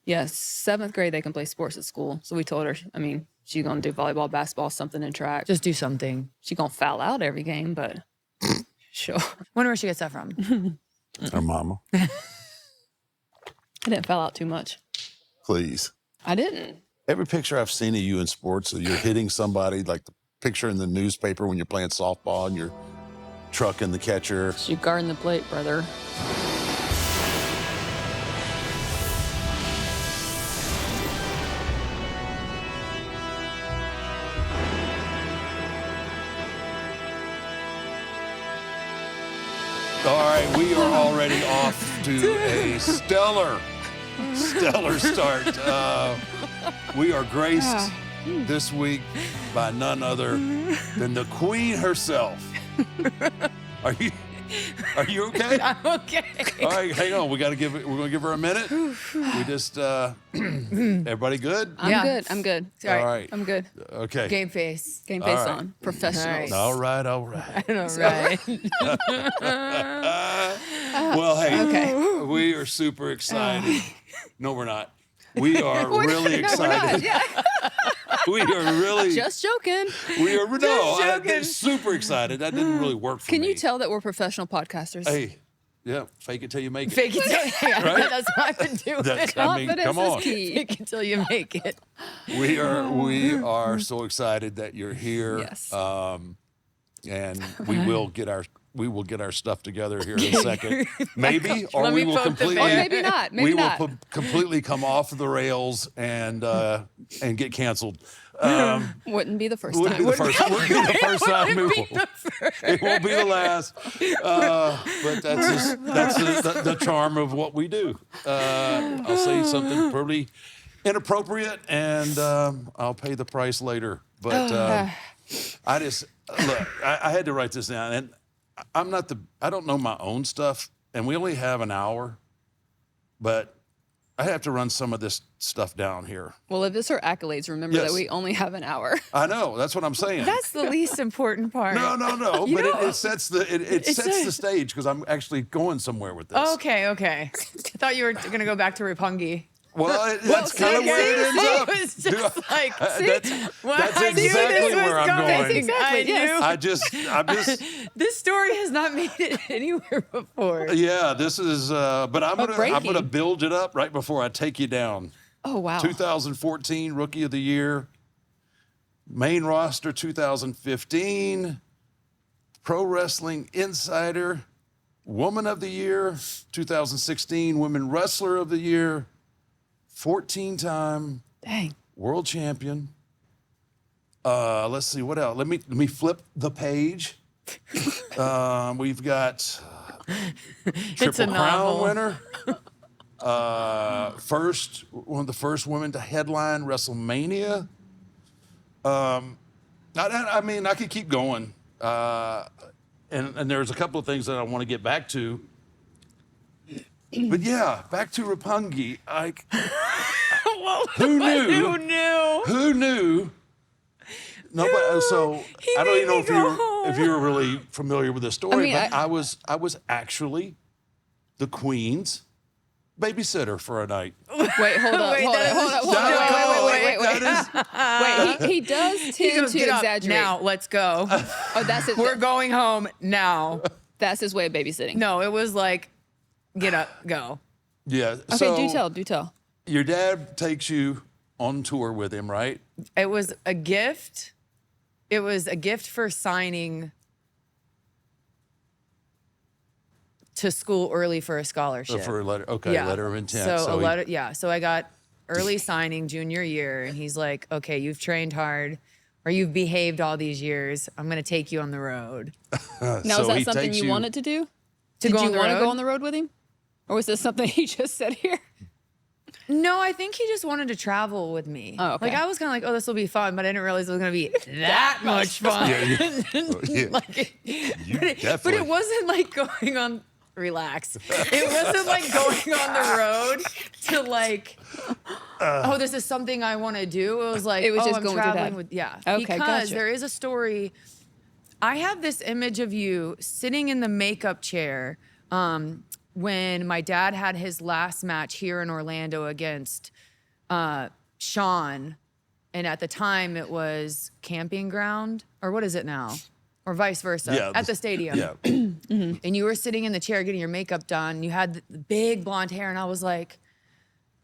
Yes, 7th grade they can play sports at school. So we told her, I mean, she's gonna do volleyball, basketball, something in track. Just do something. She's gonna foul out every game, but sure. Wonder where she gets that from. Her mama. I didn't foul out too much. Please. I didn't. Every picture I've seen of you in sports, you're hitting somebody, like the picture in the newspaper when you're playing softball and you're trucking the catcher. She guarding the plate, brother. All right, we are already off to a stellar start. We are graced this week by none other than the queen herself. Are you okay? I'm okay. All right, hang on. We're gonna give her a minute. We just everybody good? I'm good. Sorry. All right. I'm good. Okay. Game face. Game face All right. on. Professionals. Nice. All right. All right. Well, hey, Okay. we are super excited. No, we're not. We are really excited. We are really. Just joking. We are joking. super excited. That didn't really work for me. Can you tell that we're professional podcasters? Hey, yeah, fake it till you make it. Fake it till Right? That's what I've been doing. I mean, Confidence come is on. key. Fake it till you make it. We are so excited that you're here. Yes. And we will get our stuff together here in a second. Maybe, or Let we me will poke the completely. bear. Maybe not. Maybe we will not. completely come off the rails and get canceled. Wouldn't be the first Wouldn't be time. the first. Wouldn't be the first time. It won't be the last. But that's the charm of what we do. I'll say something pretty inappropriate, and I'll pay the price later. But I just look. I had to write this down, and I don't know my own stuff, and we only have an hour, but I have to run some of this stuff down here. Well, if it's her accolades, remember Yes. that we only have an hour. I know. That's what I'm saying. That's the least important part. No. You But know- it sets the stage because I'm actually going somewhere with this. Okay. I thought you were going to go back to Rapungi. Well, that's kind of where it ends up. It was just like, That's I knew exactly this was where I'm going. Exactly, I yes. knew. I'm just. This story has not made it anywhere before. Yeah. This is. But I'm gonna breaking. build it up right before I take you down. Oh, wow. 2014 Rookie of the Year, main roster 2015, Pro Wrestling Insider, Woman of the Year 2016, Women Wrestler of the Year, 14-time Dang. world champion. Let's see what else. Let me flip the page. We've got Triple Crown novel. winner. One of the first women to headline WrestleMania. I mean, I could keep going. And there's a couple of things that I want to get back to. But yeah, back to Roppongi. Who knew? Who knew? Who knew? Nobody. So He I don't made even know me if go you were really familiar with this story, I mean, but I was actually the Queen's babysitter for a night. Wait, hold up. Wait, Hold that up. is- Wait. He does He tend goes, to "Get up exaggerate. now, let's go. Oh, that's his. We're going home now. That's his way of babysitting. No, it was like, get up, go. Yeah. Okay, So do tell. your dad takes you on tour with him, right? It was a gift. It was a gift for signing to school early for a scholarship. For a letter. Okay, letter of intent. So, a he- letter, yeah. So I got early signing junior year, and he's like, "Okay, you've trained hard, or you've behaved all these years. I'm going to take you on the road." Now, so is that he something takes you wanted to do? To Did go you on the want to road? go on the road with him? Or was this something he just said here? No, I think he just wanted to travel with me. Oh, okay. Like I was kind of like, "Oh, this will be fun," but I didn't realize it was going to be that much fun. Yeah. Like, but it definitely- wasn't like going on. Relax. It wasn't like going on the road to like, oh, this is something I want to do. It was like, It was oh, just I'm going with your traveling dad. with, yeah. Okay, because gotcha. there is a story. I have this image of you sitting in the makeup chair when my dad had his last match here in Orlando against Sean, and at the time it was Camping Ground, or what is it now? Or vice versa, Yeah, at the stadium. Yeah. And you were sitting in the chair getting your makeup done. You had the big blonde hair, and I was like,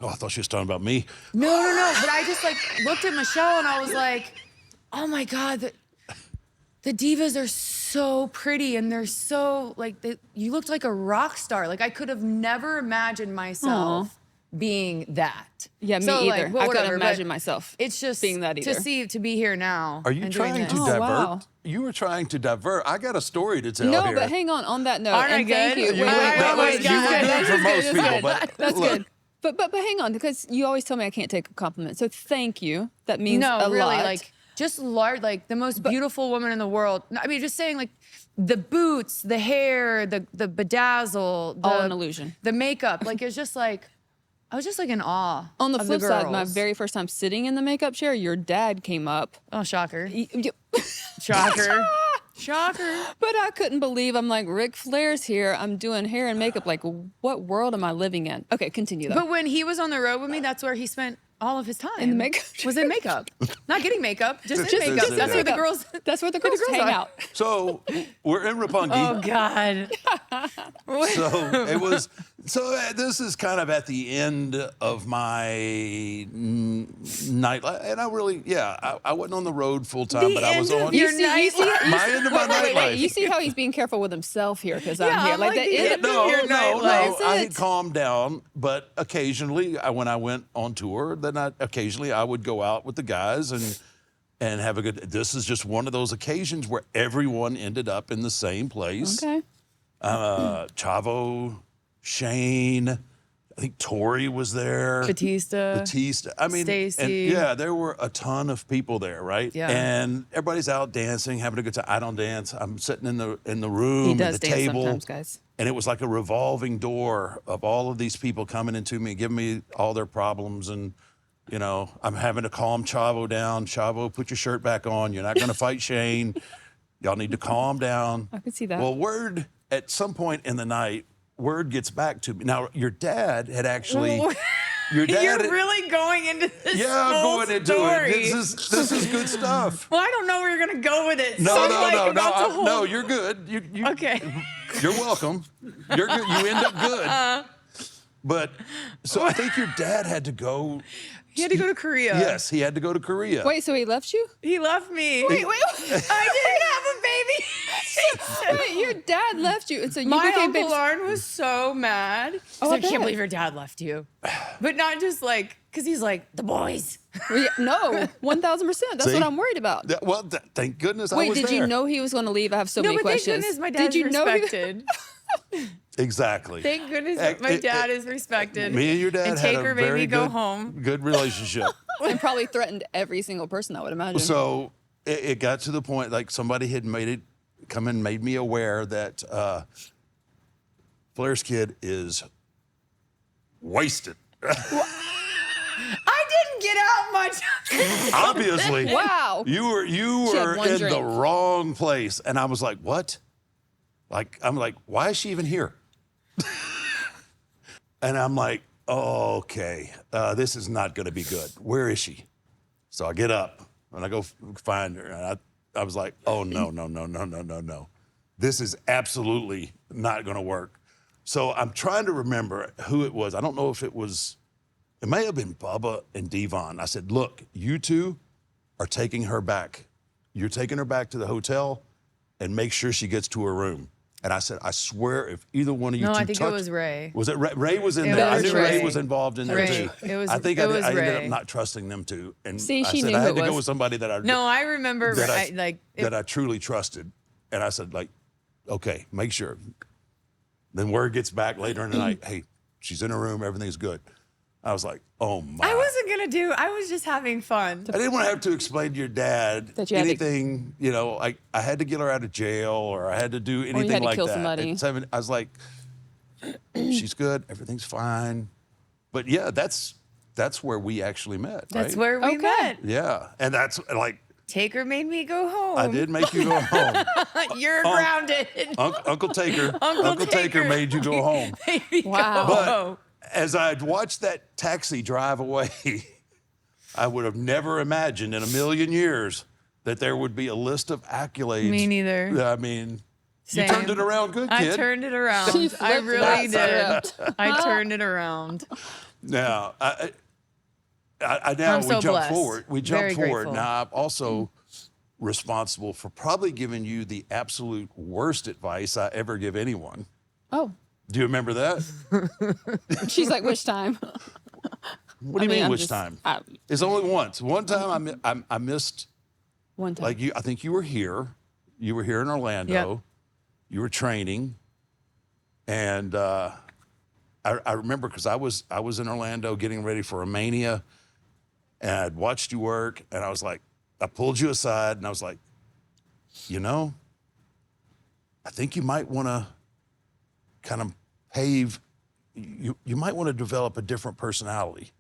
Oh, I thought she was talking about me. no. But I just like looked at Michelle and I was like, oh my God, the divas are so pretty and they're so like, you looked like a rock star. Like I could have never imagined myself being that. Yeah, me So, either. well, I couldn't whatever, but imagine myself It's just being that either. to be here now. Are you and doing trying to this. Oh, divert? wow. You were trying to divert. I got a story to tell No, here. but hang on that note. Aren't I and thank good? you. You Wait, were- wait, that wait, was- wait. you were That's good for good, most that's people, good. but That's look. good. But hang on, because you always tell me I can't take a compliment. So thank you. That means No, a really, lot. like just large, like the most beautiful woman in the world. No, I mean, just saying, like the boots, the hair, the bedazzle, All an illusion. the makeup. Like it's just like I was just like in awe. On the of flip side, my girls. very first time sitting in the makeup chair, your dad came up. oh shocker, You- shocker, shocker. But I couldn't believe I'm like, Ric Flair's here. I'm doing hair and makeup. Like, what world am I living in? Okay, continue though. But when he was on the road with me, that's where he spent all of his time. In the makeup was in makeup, not getting makeup, just in Just makeup. in That's where the makeup. girls. That's where the girls, girls hang are. out. So we're in Roppongi. Oh God. So it was. So this is kind of at the end of my night, and I really, I wasn't on the road full time, The but I was end of on. your you see, My end of my nightlife. You see how he's being careful with himself here because Yeah, I'm here. I'm Like like the the end end of of No, your no, nightlife. no. That's I it. had calmed down, but occasionally, when I went on tour, then occasionally I would go out with the guys and have a good. This is just one of those occasions where everyone ended up in the same place. Okay. Chavo, Shane, I think Tori was there. Batista. I mean, Stacy. and yeah, there were a ton of people there, right? Yeah. And everybody's out dancing, having a good time. I don't dance. I'm sitting in the room, He at does the dance table, sometimes, guys. and it was like a revolving door of all of these people coming into me, giving me all their problems, and you know, I'm having to calm Chavo down. Chavo, put your shirt back on. You're not going to fight Shane. Y'all need to calm down. I could see that. Well, word at some point in the night, word gets back to me. Now, your dad had actually. Your dad. You're really going into this. Yeah, I'm whole going into story. it. This is good stuff. Well, I don't know where you're gonna go with it. No, so no, like, no, about to no, hold- no. You're good. You Okay. You're welcome. You're good. You end up good. But so I think your dad had to go. He had to go to Korea. Yes, he had to go to Korea. Wait, so he left you? He left me. Wait. I didn't have a baby. Wait, your dad left you, and so you My became Uncle babys- Lauren was so mad. He's Oh, I like, I can't bet. believe your dad left you. But not just like, because he's like, the boys. Well, yeah, no, 1,000%. That's See? what I'm worried about. Well, thank goodness I Wait, was did there. you know he was going to leave? I have so No, many but thank questions. goodness my dad's did you know he- respected. Exactly. Thank goodness It- my it- dad is respected. Me and your dad And had take a her very baby, go good, home. good relationship. and probably threatened every single person, I would imagine. So it got to the point like somebody had made me aware that Flair's kid is wasted. I didn't get out much. Obviously. Wow. You had were one in the drink. wrong place. And I was like, what? I'm like, why is she even here? And I'm like, oh, okay, this is not going to be good. Where is she? So I get up and I go find her. And I was like, oh, no. This is absolutely not going to work. So I'm trying to remember who it was. I don't know if it may have been Bubba and Devon. I said, look, you two are taking her back. You're taking her back to the hotel and make sure she gets to her room. And I said, I swear, if either one of you No, two I think it touch- was Ray. Was it Ray? Ray was in It there. I was knew Ray Ray. was involved in there Ray. too. It was- I think it I was ended up Ray. not trusting them two. And See, I she said knew I who had it to go was. with somebody that I No, I remember. that I, it- that I truly trusted. And I said, like, okay, make sure. Then word gets back later in the night, hey, she's in her room, everything's good. I was like, oh my. I wasn't gonna I was just having fun. I didn't want to have to explain to your dad That you had to- anything, I had to get her out of jail or I had to do anything had to like kill that. somebody. At 7, I was like, she's good, everything's fine. But yeah, that's where we actually met. That's right? where we Okay. met. Yeah, and that's like Taker made me go home. I did make you go home. You're grounded. Uncle Taker. Uncle Taker Taker. made you go home. Made me Wow. go But home. as I'd watched that taxi drive away, I would have never imagined in a million years that there would be a list of accolades. Me neither. I mean, Same. you turned it around good, I kid. turned it around. She I flipped really that did. script. I turned it around. Now, now I'm we so jump blessed. forward. We jump Very forward. grateful. Now, I'm also responsible for probably giving you the absolute worst advice I ever give anyone. Oh, Do you remember that? she's like, which time? What do you mean, I'm which just- time? I- It's only once. One time I missed, One time. like you. I think you were here. You were here in Orlando. Yep. You were training, and I remember because I was in Orlando getting ready for Romania, and I'd watched you work, and I was like, I pulled you aside, and I was like, you know, I think you might want to kind of pave. You might want to develop a different personality,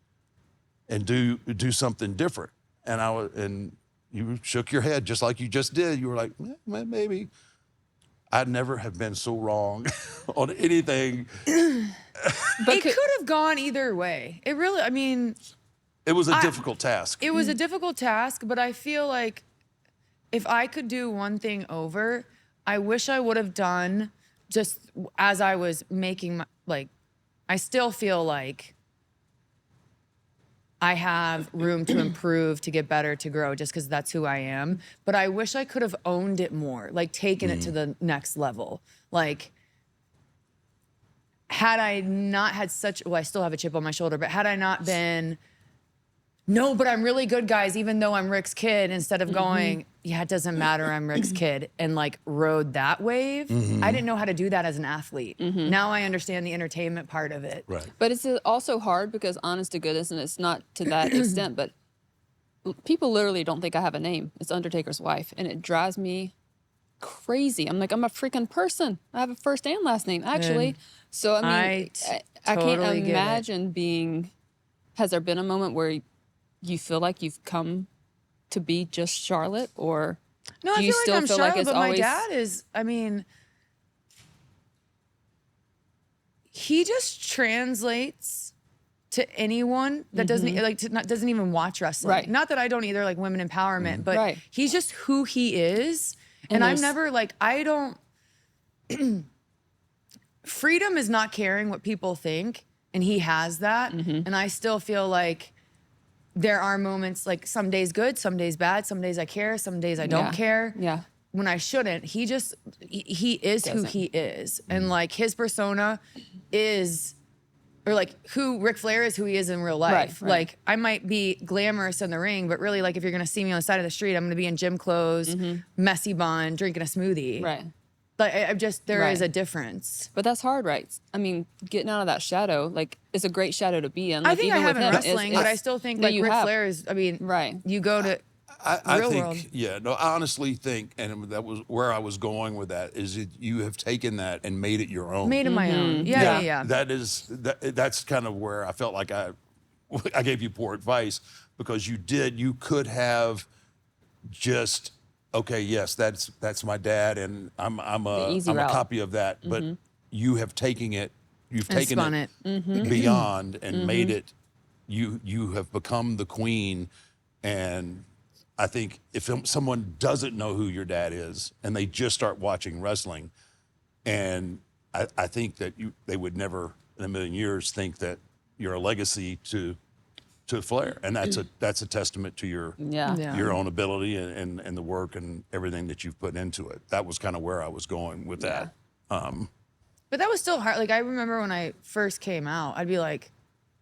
and do something different. And you shook your head just like you just did. You were like, maybe. I'd never have been so wrong on anything. But It could have gone either way. It really, I mean, It was a difficult task. it was a difficult task, but I feel like if I could do one thing over, I wish I would have done just as I was making my, like, I still feel like I have room to improve, to get better, to grow, just because that's who I am. But I wish I could have owned it more, like taken it to the next level. Like, had I not had such, well, I still have a chip on my shoulder, but had I not been, no, but I'm really good, guys, even though I'm Rick's kid, instead of going, yeah, it doesn't matter, I'm Rick's kid, and like rode that wave, I didn't know how to do that as an athlete. Now I understand the entertainment part of it. Right. But it's also hard because, honest to goodness, and it's not to that extent, but people literally don't think I have a name. It's Undertaker's wife, and it drives me crazy. I'm like, I'm a freaking person. I have a first and last name, actually. So I mean, I totally can't get it. imagine being. Has there been a moment where you feel like you've come to be just Charlotte, or No, do I you feel still like I'm feel Charlotte, like it's but always? my dad is, I mean, he just translates to anyone that doesn't like doesn't even watch wrestling. Right. Not that I don't either, like women empowerment, but Right. he's just who he is. And I'm there's- never like, I don't. Freedom is not caring what people think, and he has that. And I still feel like there are moments, like some days good, some days bad, some days I care, some days I don't Yeah. care. Yeah. When I shouldn't. He is who he is. And like his persona is, or like who Ric Flair is, who he is in real life. Right. Like I might be glamorous in the ring, but really like if you're gonna see me on the side of the street, I'm gonna be in gym clothes, messy bun, drinking a smoothie. Right. Like I just, there is Right. a difference. But that's hard, right? I mean, getting out of that shadow, like, it's a great shadow to be in. I Like, think I even have with in him, wrestling, but I still think No, like you Ric have. Flair is, I mean, Right. you go to, I Real think, world. yeah, no, I honestly think, and that was where I was going with that, is that you have taken that and made it your own. made it my own. Yeah. That's kind of where I felt like I gave you poor advice, because you could have just, okay, yes, that's my dad, and I'm a easy I'm a route. copy of that, but you have taken it, you've taken spun it, it. beyond and made it. You have become the queen, and I think if someone doesn't know who your dad is and they just start watching wrestling, and I think that they would never in a million years think that you're a legacy to Flair, and that's a testament to your Yeah. your own ability and the work and everything that you've put into it. That was kind of where I was going with that. But that was still hard. Like I remember when I first came out, I'd be like,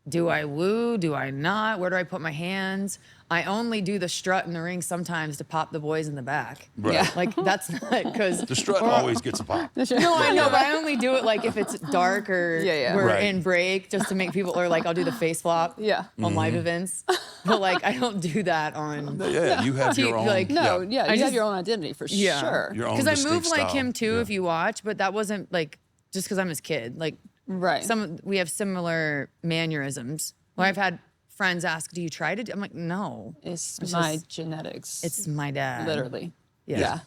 do I woo? Do I not? Where do I put my hands? I only do the strut in the ring sometimes to pop the boys in the back. Right. Yeah. Like that's not because The strut always gets a pop. no, I know, but I only do it like if it's dark or Yeah. we're Right. in break, just to make people, or like I'll do the face flop Yeah. on live events. But like I don't do that on. Yeah, you have your own. Like, No, yeah, you have just- your own identity for sure. Your own Because I move distinct like style. him too, Yeah. if you watch, but that wasn't like just because I'm his kid. Like Right. we have similar mannerisms. Well, I've had friends ask, "Do you try to?" I'm like, "No, It's It's my just- genetics. it's my dad." literally. Yeah.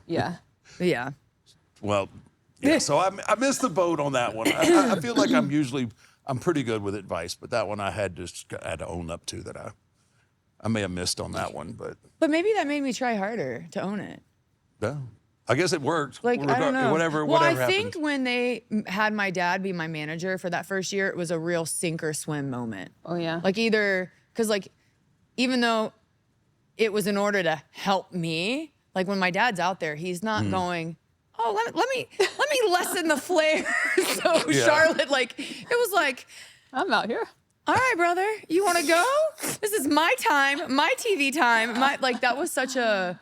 Yeah. Yeah. Well, yeah. So I missed the boat on that one. I feel like I'm pretty good with advice, but that one I had to own up to that I may have missed on that one, but But maybe that made me try harder to own it. no, I guess it worked. Like, I don't know. Whatever. Well, I happened. think when they had my dad be my manager for that first year, it was a real sink or swim moment. Oh yeah. Like either, because like, even though it was in order to help me, like when my dad's out there, he's not going, "Oh, let me lessen the flare." So Yeah. Charlotte, like, it was like, I'm out here. "All right, brother, you want to go? This is my time, my TV time." Like that was such a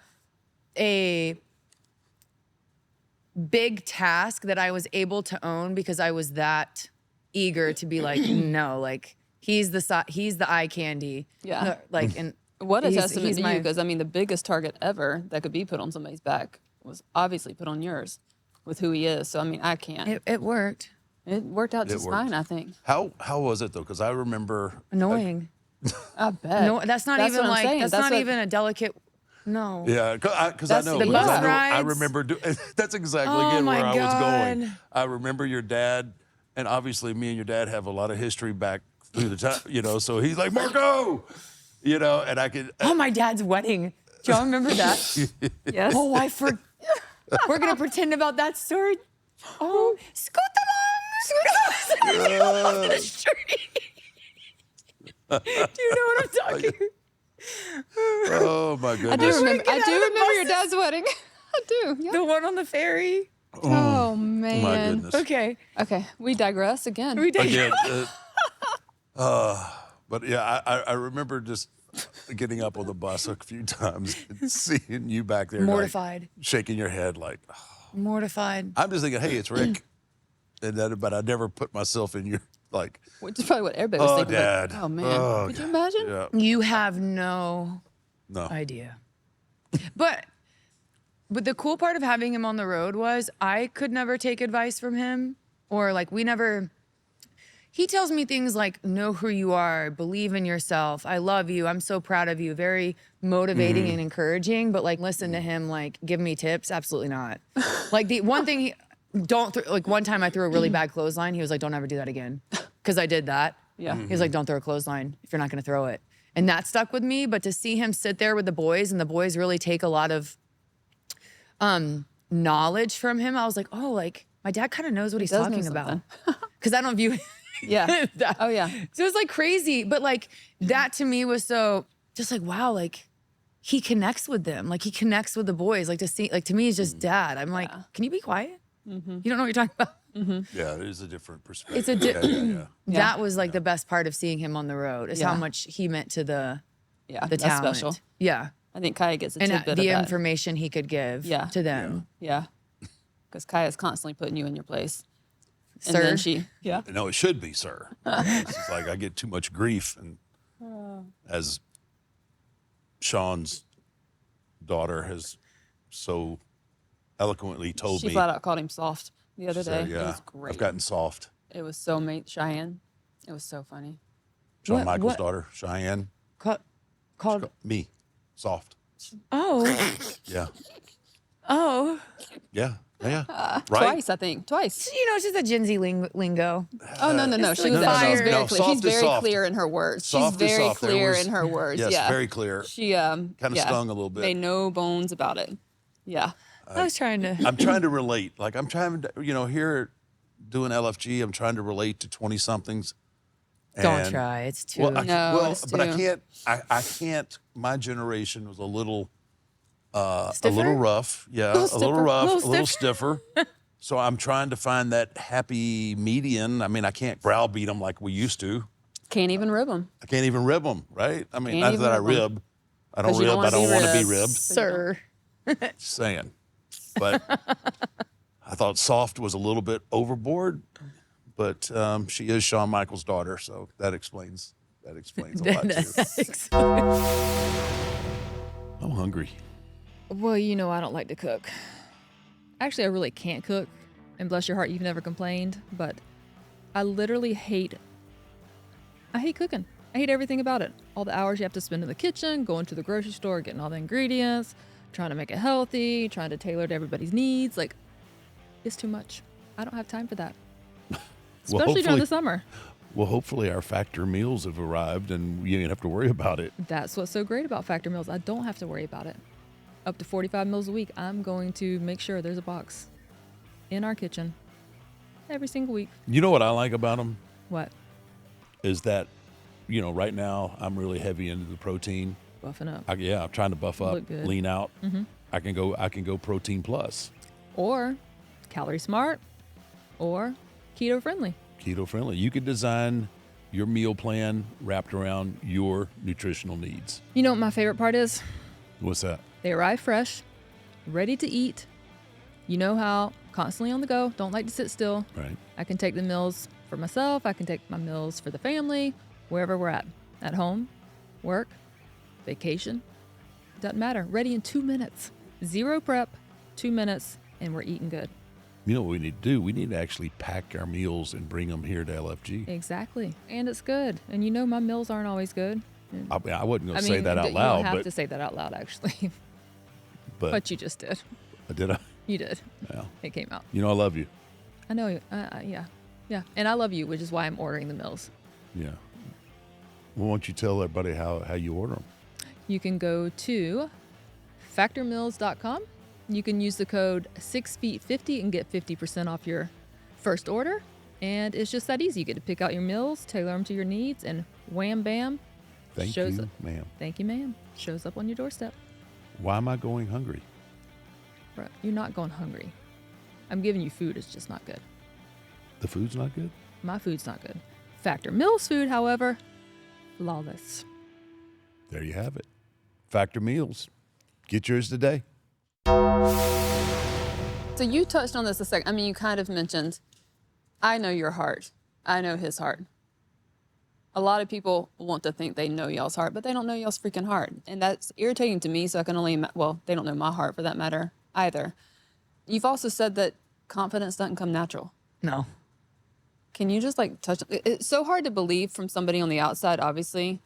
big task that I was able to own because I was that eager to be like, no, like he's the eye candy. Yeah. No, like, and What a he's- testament he's to my- you, because I mean, the biggest target ever that could be put on somebody's back was obviously put on yours with who he is. So I mean, I can't. it worked. It worked out It just worked. fine, I think. How was it though? Because I remember Annoying. I bet. No, that's not That's even what I'm like, saying. that's That's not what- even a delicate, no. Yeah, because I That's know. the because bus I know- I rides. remember. That's exactly Oh again my where I was going. God. I remember your dad, and obviously me and your dad have a lot of history back through the time. So he's like Marco, and I could. Oh, my dad's wedding. Do y'all remember that? Yes. Oh, we're going to pretend about that story. Oh, scoot along on the street. Do you know what I'm talking? Oh my I do goodness. remember. get I out do of the remember your buses. dad's wedding. I do. Yeah. The one on the ferry. Oh man. My goodness. Okay. Okay, we digress again. We did. Again. But yeah, I remember just getting up on the bus a few times and seeing you back there, like, Mortified. shaking your head, like Mortified. I'm just thinking, hey, it's Rick, but I never put myself in your like. Which is probably what everybody was Oh, thinking. Dad. Like, oh man. Oh, Could you imagine? Yeah. You have no No. idea. But the cool part of having him on the road was I could never take advice from him, or like he tells me things like, know who you are, believe in yourself, I love you, I'm so proud of you, very motivating and encouraging, but like listen to him, like give me tips, absolutely not. Like the one thing like one time I threw a really bad clothesline, he was like, don't ever do that again. Because I did that. Yeah. He was like, don't throw a clothesline if you're not gonna throw it. And that stuck with me, but to see him sit there with the boys and the boys really take a lot of knowledge from him, I was like, oh, like my dad kind of knows what he's does know talking about. something. Because I don't view Yeah. that. Oh yeah. So it was like crazy, but like that to me was so just like, wow, like he connects with them. Like he connects with the boys. Like to see, like to me, he's just dad. I'm like, can you be quiet? You don't know what you're talking about. Yeah, it is a different perspective. It's a di- yeah. That was like the best part of seeing him on the road is how Yeah. much he meant to the Yeah. the That's talent. special. Yeah. I think Kaya gets a And tidbit the of that. information he could give Yeah. to them. Yeah. Because Kaya's constantly putting you in your place. And Sir. then she, yeah. No, it should be, sir. It's just like I get too much grief, and as Sean's daughter has so eloquently told She me, flat out called him soft the other so, day. It yeah, was great. I've gotten soft. It was so Cheyenne. It was so funny. Shawn What- Michaels' what- daughter, Cheyenne, Called, me, soft. oh, Yeah, oh. yeah, yeah. Right? Twice, I think. Twice. You know, it's just a Gen Z lingo. Oh no. It's She like was fire. she's very No, clear. soft She's is very soft. clear in her words. Soft She's is very soft. There clear was- in her words. Yes, yeah. very clear. She Kinda stung a little bit. Made no bones about it. Yeah. I was trying to. I'm trying to relate. Like I'm trying to, here doing LFG, I'm trying to relate to 20 somethings. Don't try. It's too. Well, No, it's but I too- can't. I can't. My generation was a little Stiffer? rough. Yeah, Little a little stiffer. rough, Little a little stiffer. So I'm trying to find that happy median. I mean, I can't browbeat them like we used to. Can't even rib them. I can't even rib them, right? I mean, Can't not even that I rib 'em. rib. I don't 'Cause you rib. don't I wanna don't be want to be ribbed. ribbed. Sir. Just saying. But I thought soft was a little bit overboard. But she is Shawn Michaels' daughter, so that explains a lot too. I'm hungry. Well, you know I don't like to cook. Actually, I really can't cook. And bless your heart, you've never complained. But I literally hate cooking. I hate everything about it. All the hours you have to spend in the kitchen, going to the grocery store, getting all the ingredients, trying to make it healthy, trying to tailor to everybody's needs. Like, it's too much. I don't have time for that. Especially during hopefully- the summer. Well, hopefully our Factor meals have arrived and you don't have to worry about it. That's what's so great about Factor meals. I don't have to worry about it. Up to 45 meals a week, I'm going to make sure there's a box in our kitchen every single week. You know what I like about them What? is that, you know, right now I'm really heavy into the protein. Buffing up. I'm trying to buff up, Look good. lean out. I can go protein plus, Or calorie smart, or keto friendly. keto friendly. You could design your meal plan wrapped around your nutritional needs. You know what my favorite part is? What's that? They arrive fresh, ready to eat. You know how constantly on the go, don't like to sit still. Right. I can take the meals for myself. I can take my meals for the family, wherever we're at home, work, vacation. Doesn't matter. Ready in 2 minutes. Zero prep, 2 minutes, and we're eating good. You know what we need to do? We need to actually pack our meals and bring them here to LFG. Exactly. And it's good. And you know my meals aren't always good. I mean, I wasn't going to say that out you loud, don't have but to say that out loud, actually. but But you just did. did I? You did. Yeah. It came out. You know, I love you. I know you. Yeah. Yeah. And I love you, which is why I'm ordering the meals. Yeah. Well, why don't you tell everybody how you order them? You can go to factormeals.com. You can use the code 6feet50 and get 50% off your first order. And it's just that easy. You get to pick out your meals, tailor them to your needs, and wham bam. Thank shows you, up. ma'am. Thank you, ma'am. Shows up on your doorstep. Why am I going hungry? Bruh, you're not going hungry. I'm giving you food, it's just not good. The food's not good? My food's not good. Factor Meals food, however, flawless. There you have it. Factor Meals. Get yours today. So you touched on this a second. I mean, you kind of mentioned, I know your heart. I know his heart. A lot of people want to think they know y'all's heart, but they don't know y'all's freaking heart. And that's irritating to me, so I can only, well, they don't know my heart for that matter either. You've also said that confidence doesn't come natural. No. Can you just like touch? It's so hard to believe from somebody on the outside, obviously,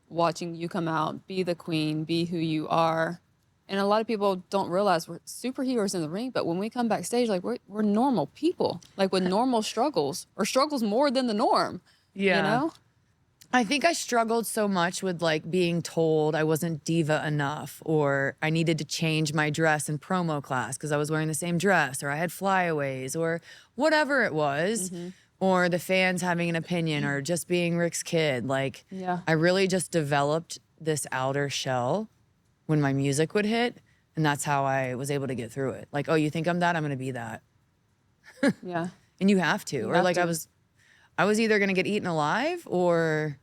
watching you come out, be the queen, be who you are. And a lot of people don't realize we're superheroes in the ring, but when we come backstage, like we're normal people, like with normal struggles or struggles more than the norm. Yeah. You know? I think I struggled so much with like being told I wasn't diva enough, or I needed to change my dress in promo class because I was wearing the same dress, or I had flyaways, or whatever it was, or the fans having an opinion, or just being Rick's kid. Like, Yeah. I really just developed this outer shell when my music would hit, and that's how I was able to get through it. Like, oh, you think I'm that? I'm gonna be that, Yeah. and you have to. Or have like to. I was either gonna get eaten alive or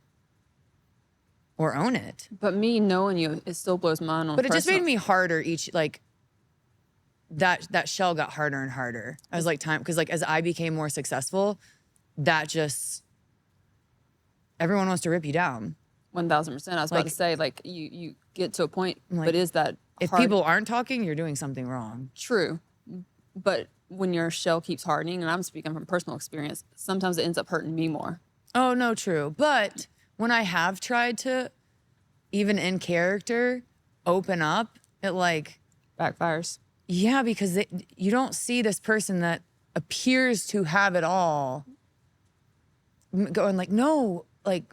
own it. But me knowing you, it still blows my mind on But it just personal- made me harder each, like, that shell got harder and harder as like time, because like as I became more successful, that just, everyone wants to rip you down. 1,000%. I was about to Like- say, like, you get to a point, Like, but is that If hard? people aren't talking, you're doing something wrong. True. But when your shell keeps hardening, and I'm speaking from personal experience, sometimes it ends up hurting me more. Oh, no, true. But when I have tried to, even in character, open up, it like, Backfires. yeah, because you don't see this person that appears to have it all going like, no, like,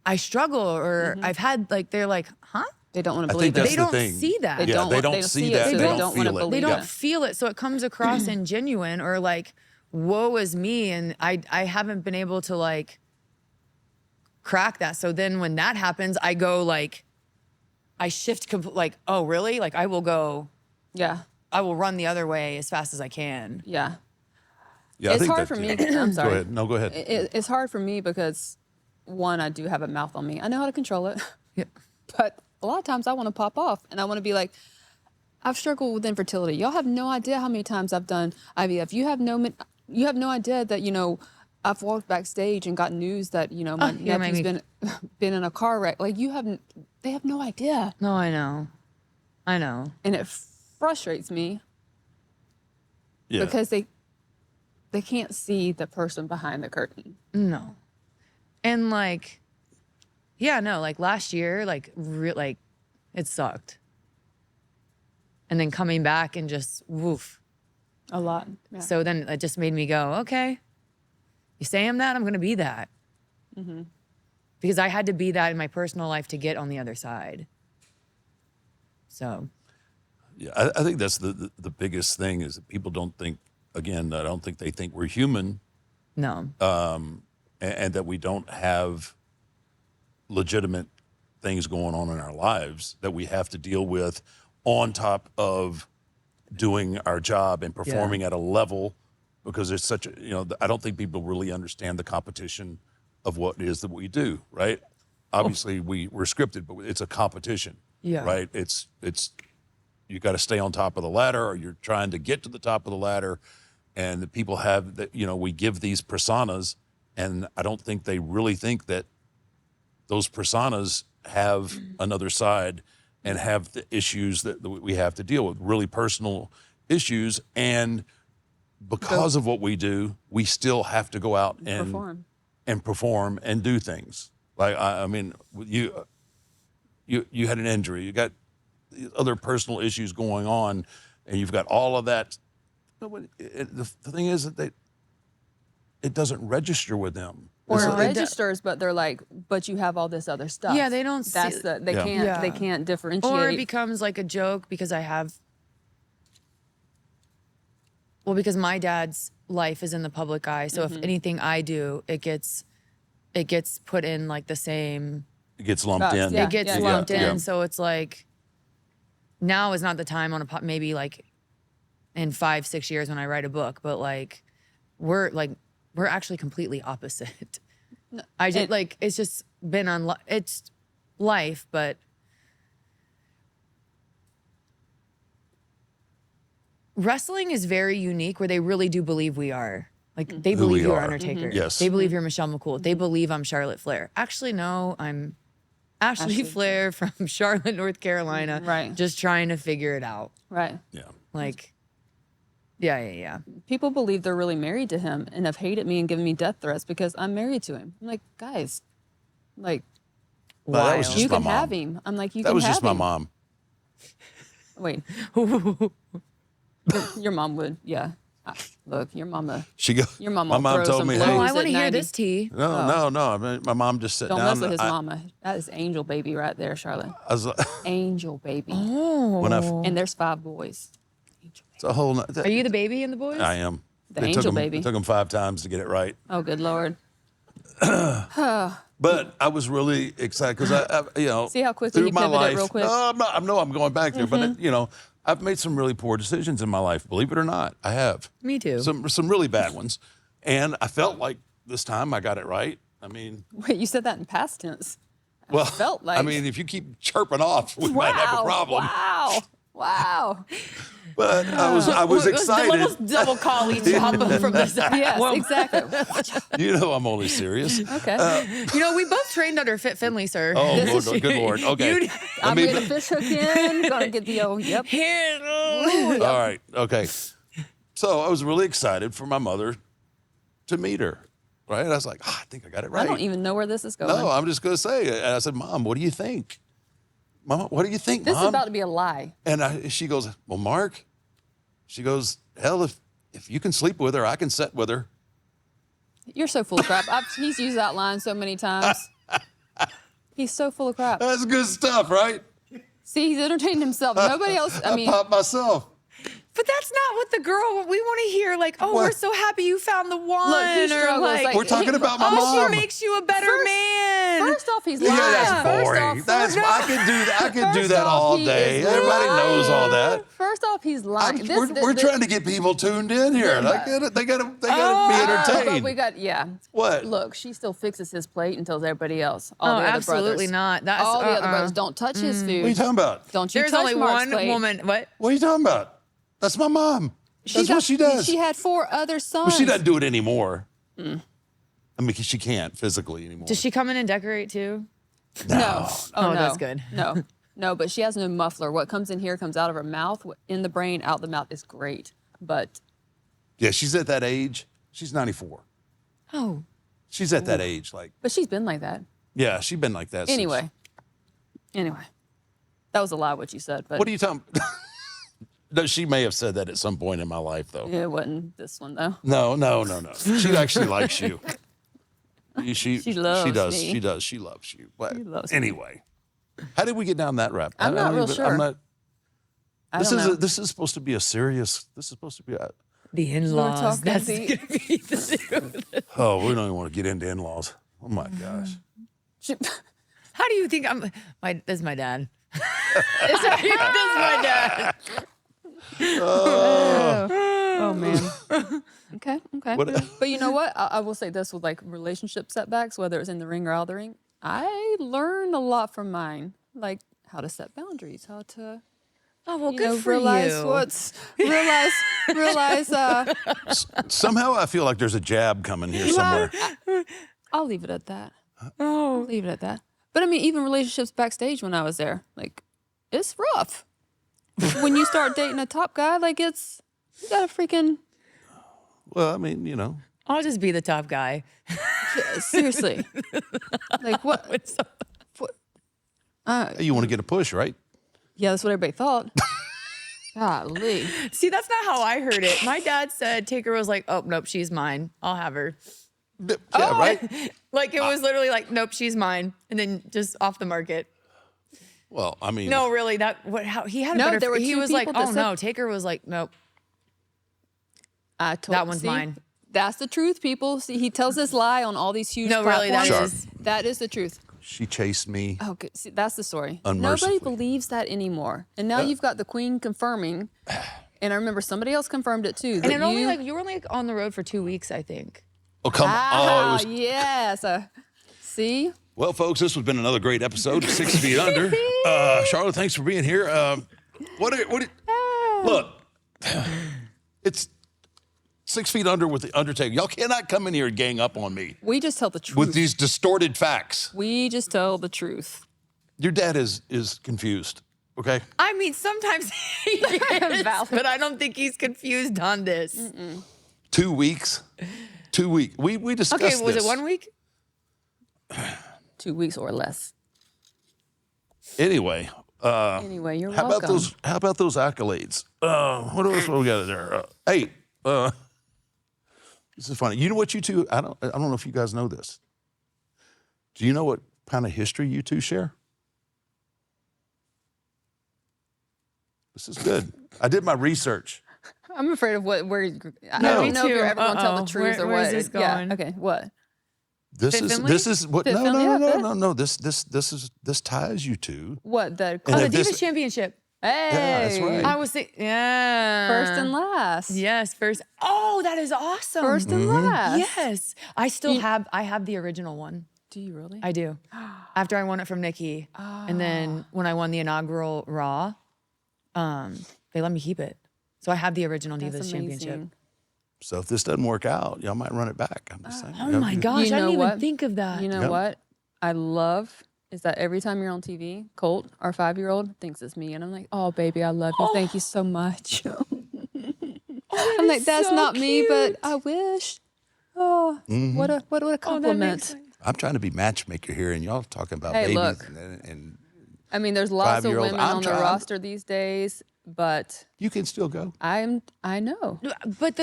I struggle, or I've had, like, they're like, huh? They don't want to I believe think that's it. They the don't thing. see that. They Yeah, don't they want- don't they don't see see that. it, so They they don't don't wanna feel it. believe They it. don't feel it, so it comes across ingenuine, or like, woe is me, and I haven't been able to like crack that. So then when that happens, I go like, I shift like, oh really? Like I will run the other way as fast as I can. Yeah. Yeah, I It's think hard that- for me. I'm sorry. Go ahead. No, go ahead. It's hard for me because, one, I do have a mouth on me. I know how to control it. Yeah. But a lot of times I want to pop off and I want to be like, I've struggled with infertility. Y'all have no idea how many times I've done IVF. You have no idea that, you know, I've walked backstage and got news that, you know, my you made nephew's been in a car wreck. Like they have no idea. No, I know. And it frustrates me Yeah. because they can't see the person behind the curtain. No. And like, Yeah, no, like last year, like like it sucked. And then coming back and just woof. A lot. Yeah. So then it just made me go, okay, you say I'm that, I'm gonna be that. Because I had to be that in my personal life to get on the other side. So Yeah, I think that's the biggest thing is that people don't think, again, I don't think they think we're human no. and that we don't have legitimate things going on in our lives that we have to deal with on top of doing our job and performing at a level because it's such a, I don't think people really understand the competition of what it is that we do, right? Obviously, we're scripted, but it's a competition, Yeah. right? It's you got to stay on top of the ladder, or you're trying to get to the top of the ladder, and the people have that. We give these personas, and I don't think they really think that those personas have another side and have the issues that we have to deal with, really personal issues, and because of what we do, we still have to go out and perform and do things. Like I mean, you had an injury, you got other personal issues going on, and you've got all of that. The thing is that it doesn't register with them. Or It's it like- registers, but they're like, but you have all this other stuff. Yeah, they don't That's see- the they Yeah. can't Yeah. they can't differentiate. Or it becomes like a joke because because my dad's life is in the public eye. So if anything I do, it gets put in like the same, It gets lumped That's- in. yeah. it gets lumped in. Yeah. So it's like, now is not the time on maybe like in 5-6 years when I write a book, but like, we're actually completely opposite. I just it's just been it's life, but wrestling is very unique where they really do believe we are. Like they Who we believe you're are. Undertaker. Yes. They believe you're Michelle McCool. They believe I'm Charlotte Flair. Actually, no, I'm Ashley Flair from Charlotte, North Carolina. Right. Just trying to figure it out. right. Yeah. Like, yeah. People believe they're really married to him and have hated me and given me death threats because I'm married to him. I'm like, guys, like But that was Wild. just you my can mom. have him. I'm like, you That can was have just my him. mom. Wait. Your mom would, yeah. Look, your mama. Your mom my will mom throw told some me, blows. hey, Oh, I at want to hear 90. this tea. no. I mean, my mom just sat Don't down. mess with his I- mama. That is angel baby right there, Charlotte. I was like, Angel baby. Oh. when I, And there's 5 boys. it's a whole. Are you the baby in the boys? I am. The It angel took 'em- baby. It took them 5 times to get it right. Oh, good Lord. But I was really excited because I See how quickly through he my pivoted life, real quick? No, I'm not. I know I'm going back there, but I've made some really poor decisions in my life. Believe it or not, I have. Me too. Some really bad ones, and I felt like this time I got it right. I mean, Wait, you said that in past tense. well, felt I like- mean, if you keep chirping off, we might have a problem. Wow. Wow. But I was It was excited. almost double collie chopping from the side. Yes, exactly. You know, I'm only serious. Okay. You know, we both trained under Fit Finley, sir. Oh, This Lord, is- good Lord. Okay. You- I'm getting the fish hook in. Gonna get the old, yep. Here. All right. Okay. So I was really excited for my mother to meet her. Right. I was like, I think I got it right. I don't even know where this is going. No, I'm just going to say it. And I said, Mom, what do you think? Mom, what do you think, This Mom? is about to be a lie. And she goes, well, Mark, she goes, hell, if you can sleep with her, I can sit with her. You're so full of crap. He's used that line so many times. He's so full of crap. That's good stuff, right? See, he's entertained himself. Nobody else. I mean, popped myself. But that's not what the girl we want to hear. Like, oh, What? we're so happy you found the one. Look, he or struggles, like, We're talking about my oh, mom. she makes you a better man. first off, he's lying. Yeah, that's First boring. off- I could do that. I could do First that off, all he day. is Everybody lying. knows all that. First off, he's lying. We're trying to get people tuned in here. They gotta be But entertained. we got, yeah. What? Look, she still fixes his plate and tells everybody else. All Oh, the other absolutely brothers. not. That's all the other uh-uh. brothers don't touch his food. What are you talking about? Don't you There's touch only Mark's one plate. woman. What? What are you talking about? That's my mom. That's got- what she does. She had 4 other sons. Well, she doesn't do it anymore. I mean, she can't physically anymore. Does she come in and decorate too? No. Oh, no. that's good. No. No, but she has no muffler. What comes in here comes out of her mouth. In the brain, out the mouth is great. But Yeah, she's at that age. She's 94. Oh, She's at that age. Like, she's been like that. Yeah, she's been like that. since- Anyway, that was a lie what you said, but What are you talking? No, she may have said that at some point in my life, though. it wasn't this one though. No. She actually likes you. She loves She does. me. She does. She loves you. But She loves me. anyway, how did we get down that rabbit? I'm not real sure. I'm not. I This don't is know. this is supposed to be a serious. This is supposed to be a. The in-laws. talking That's deep. gonna be the Oh, we don't even want to get into in-laws. Oh my gosh. She- How do you think I'm? This is my dad. This is my dad. oh man. Okay. What- But you know what? I will say this with like relationship setbacks, whether it's in the ring or out of the ring, I learned a lot from mine, like how to set boundaries, how to Oh well, you good know, for realize you. what's realize. Somehow I feel like there's a jab coming here somewhere. I'll leave it at that. Oh, Leave it at that. But I mean, even relationships backstage when I was there, like, it's rough. When you start dating a top guy, like, you gotta freaking, Well, I mean, you know, I'll just be the top guy. seriously. Like, what? you want to get a push, right? Yeah, that's what everybody thought. Golly. See, that's not how I heard it. My dad said Taker was like, "Oh nope, she's mine. I'll have her." Yeah, Oh, right. Like it was literally like, "Nope, she's mine," and then just off the market. Well, I mean, No, really, how he had a No, better. there were he two was like, people that "Oh said- no," Taker was like, "Nope." I told That one's see, mine. That's the truth, people. See, he tells this lie on all these huge No, really, that platforms. is- That is the truth. she chased me. Okay, see, that's the story. Unmercifully. Nobody believes that anymore. And now you've got the queen confirming. And I remember somebody else confirmed it too. And that it only like you were only on the road for 2 weeks, I think. Oh, come on. Oh, it was, yes. See? well, folks, this has been another great episode of 6 Feet Under. Charlotte, thanks for being here. Look, it's 6 Feet Under with the Undertaker. Y'all cannot come in here and gang up on me We just tell the truth. with these distorted facts. We just tell the truth. Your dad is confused. Okay. I mean, sometimes he is, but I don't think he's confused on this. 2 weeks. 2 weeks. We discussed Okay, was this. it 1 week? 2 weeks or less. Anyway, Anyway, you're how welcome. about those accolades? What else we got there? Hey, this is funny. You know what you two? I don't know if you guys know this. Do you know what kind of history you two share? This is good. I did my research. I'm afraid of where I me don't know if too. you're ever going to tell the truth or Where is what. this Yeah. going? Okay. What? This Finley? is what? Fit No, Finley no, no, outfit? no, no. This ties you two. What? The And Oh, the if this- Divas Championship. hey. that's right. I was thinking, yeah. First and last. Yes, first. Oh, that is awesome. First and Mm-hmm. last. Yes. I still have the original one. Do you really? I do. After I won it from Nikki. And then when I won the inaugural Raw, they let me keep it. So I have the original That's Divas amazing. Championship. So if this doesn't work out, y'all might run it back. I'm just saying. Oh my gosh, You I know didn't even what? think of that. You know Yep. what I love is that every time you're on TV, Colt, our 5-year-old, thinks it's me. And I'm like, oh, baby, I love you. Thank you so much. I'm like, that's not me, but I wish. Oh, what a Oh, that compliment. makes sense. I'm trying to be matchmaker here, and y'all talking about Hey, babies look. and I mean, there's lots of 5-year-old. women I'm on the trying. roster these days, but you can still go. I know. But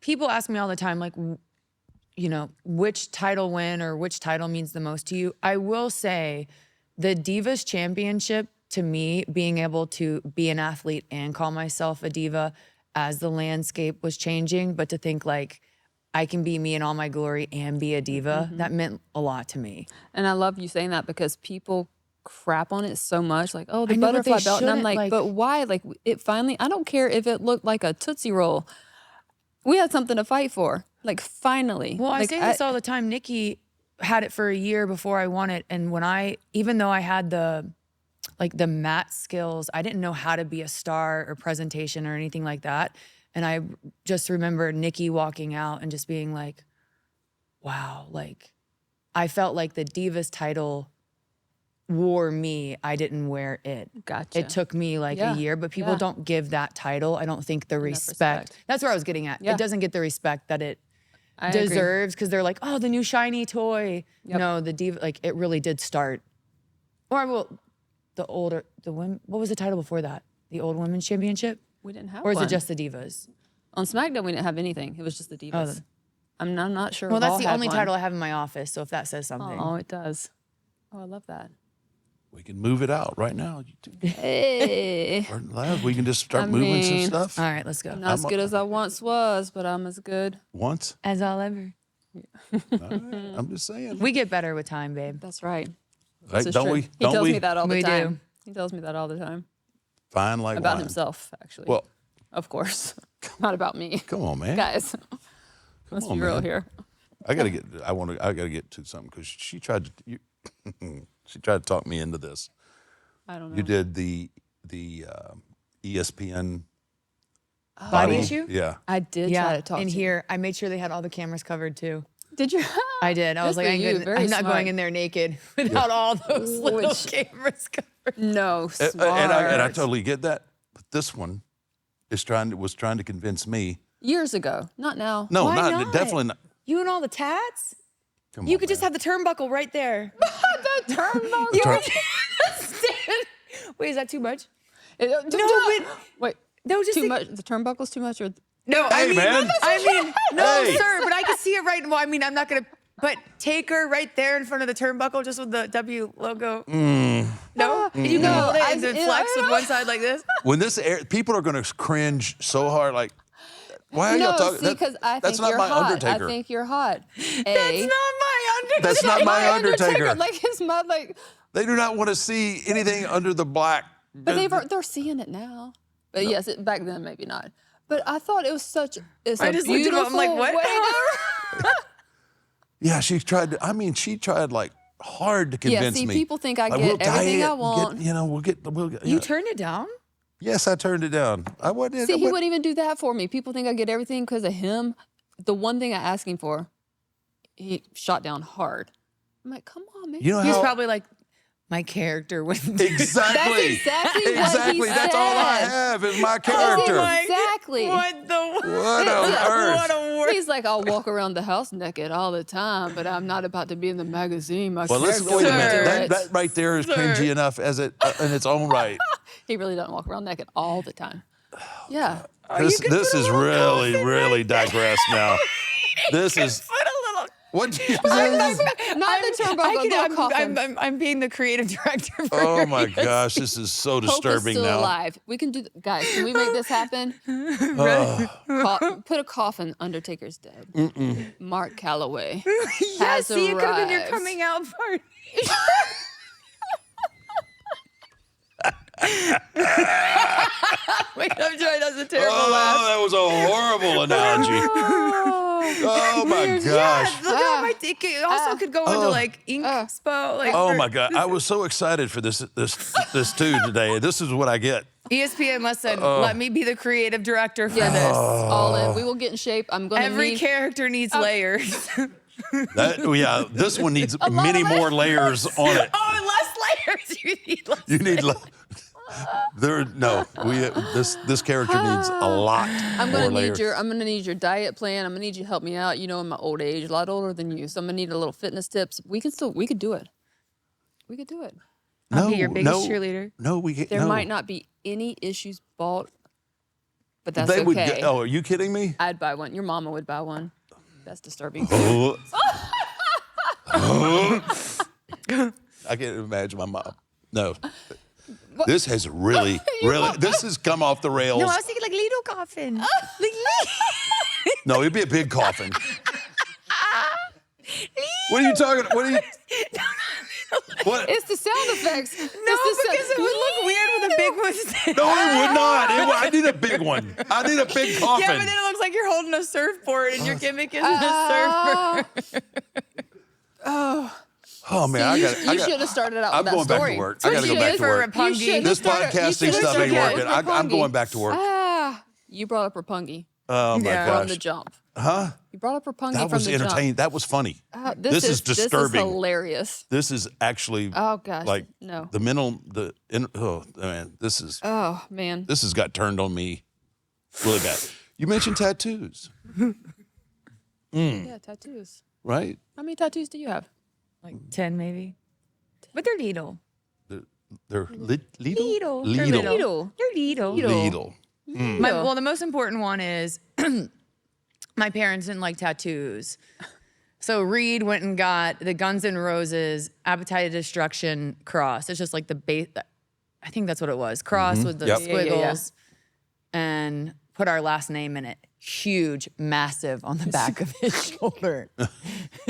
people ask me all the time, like, which title win or which title means the most to you. I will say the Divas Championship, to me, being able to be an athlete and call myself a diva as the landscape was changing, but to think like I can be me in all my glory and be a diva, that meant a lot to me. And I love you saying that because people crap on it so much, like, oh, the I know, but they butterfly belt. And I'm shouldn't, like, like- but why? Like, it finally, I don't care if it looked like a Tootsie Roll. We had something to fight for. Like, finally. Well, I like, say this all the time. Nikki had it for a year before I won it. And even though I had the mat skills, I didn't know how to be a star or presentation or anything like that. And I just remember Nikki walking out and just being like, wow, like I felt like the Divas title wore me. I didn't wear it. Gotcha. It took me like Yeah, a year, but people yeah. don't give that title. I don't think the respect. respect. That's where I was getting at. Yeah. It doesn't get the respect that it I agree. deserves because they're like, oh, the new shiny toy. Yep. No, the diva, like it really did start. Or well, the women. What was the title before that? The old women's championship, We didn't have or is one. it just the divas? On SmackDown? We didn't have anything. It was just the divas. I'm not sure. Well, Raw that's the had only one. title I have in my office. So if that says something, Oh, it does. Oh, I love that. We can move it out right now. You two Hey, are loud. We can just start I moving some mean- stuff. all right, let's go. not as good as I once was, but I'm as good. Once. As I'll ever. All right. I'm just saying. We get better with time, babe. That's right. Right, This is don't true. we? He Don't tells we? me that all the We time. do. He tells me that all the time Fine like about wine. himself, actually. Well, of course, not about me, come on, man. guys. Let's on, be real man. here. I gotta get. I gotta get to something because she tried to. She tried to talk me into this. I don't know. You did the ESPN Body issue? Yeah. I did try to talk in to you. here, I made sure they had all the cameras covered too. Did you? I did. I was Good like, for you. Very I'm not smart. going in there naked without all those little Which- cameras covered. No, smart. And I totally get that. But this one was trying to convince me. Years ago, not now. No, Why not not? definitely not. You and all the tats? Come You on, could just man. have the turnbuckle right there. The turnbuckle. You Turn- could just stand. Wait, is that too much? No, but- wait. No, just Too think- much. The turnbuckle's too much, or No, I Hey, mean, man. no, Hey. sir, but I can see it right. Well, I mean, I'm not gonna. But take her right there in front of the turnbuckle, just with the W logo. No, and you can No, hold it I- and then I- flex with one side like this. When this air, people are going to cringe so hard. Like, why are y'all no, talking? see, because I that's think not you're my hot. Undertaker. I think you're hot. That's not my Undertaker. That's not my Undertaker. Like his mouth, like. They do not want to see anything under the black. But they're seeing it now. But yes, back then maybe not. But I thought it was it's I a just looked at him, beautiful I'm like, what? way to- Yeah, she tried to. I mean, she tried like hard to convince see, me. people think I Like, get we'll everything diet, I want. we'll get. You turned it down? Yes, I turned it down. I wasn't. See, he wouldn't even do that for me. People think I get everything because of him. The one thing I asked him for, he shot down hard. I'm like, come on, man. You know He's how probably like, my character wouldn't. exactly. That's exactly what he Exactly. That's all I said. have is my That's character. exactly. What the? What on earth? What a word. He's like, I'll walk around the house naked all the time, but I'm not about to be in the magazine. My Well, let's character wait a won't minute. do That, it. that right there is cringy enough as it in its own right. He really doesn't walk around naked all the time. Yeah. This is really digressed now. This is Put a little. what? Not the turnbuckle, the coffin. I'm being the creative director. For Oh my gosh, this is so Hope is disturbing still now. alive. We can do, guys. Can we make this happen? Put a coffin. Undertaker's dead. Mark Calloway. Yes, has see, it could have been your arrived. coming out party. Wait, I'm trying. That's a terrible laugh. Oh, that was a horrible analogy. Oh my gosh. Look at my dick. It also could go into like ink spo. Like Oh for- my God. I was so excited for this too today. This is what I get. ESPN, listen, let me be the creative director for Yes. this. All in. We will get in shape. I'm going to Every need. character needs layers. Yeah, this one needs many more layers on it. Oh, less layers. You need less. You need this character needs a lot I'm more gonna layers. need your diet plan. I'm gonna need you to help me out. You know, in my old age, a lot older than you, so I'm gonna need a little fitness tips. We could do it. We could do it. I'll be your biggest cheerleader. No, we can't. There no. might not be any issues bought, but that's They okay. would get, oh, are you kidding me? I'd buy one. Your mama would buy one. That's disturbing. Oh. I can't imagine my mom. No. This has really, this has come off the rails. No, I was thinking like Lido coffin. Like, No, it'd be a big coffin. What are you talking? What are you? What? It's the sound effects. no, because it would look weird with a big one. No, it would not. I need a big one. I need a big coffin. Yeah, but then it looks like you're holding a surfboard and your gimmick is a surfboard. Oh man, you I got. should have started out I'm with that going back story. to work. I got to go back to for work. Rapungi. You should've This started- you podcasting should've stuff ain't started working. with I'm Rapungi. going back to work. You brought up Rapungi Oh my Yeah. from gosh. the jump. Huh? You brought up Rapungi That from was the entertaining. jump. That was funny. This is disturbing. This is hilarious. This is actually Oh gosh. like no. oh man, this Oh man. has got turned on me really bad. You mentioned tattoos. Yeah, tattoos. right? How many tattoos do you have? Like 10 maybe. But they're little. They're Lidl? Little. They're Lidl. little. They're little. Lidl. Well, the most important one is my parents didn't like tattoos. So Reed went and got the Guns N' Roses Appetite of Destruction cross. It's just like the base. I think that's what it was. Cross with the Yep. squiggles and put our last name in it. Huge, massive on the back of his shoulder.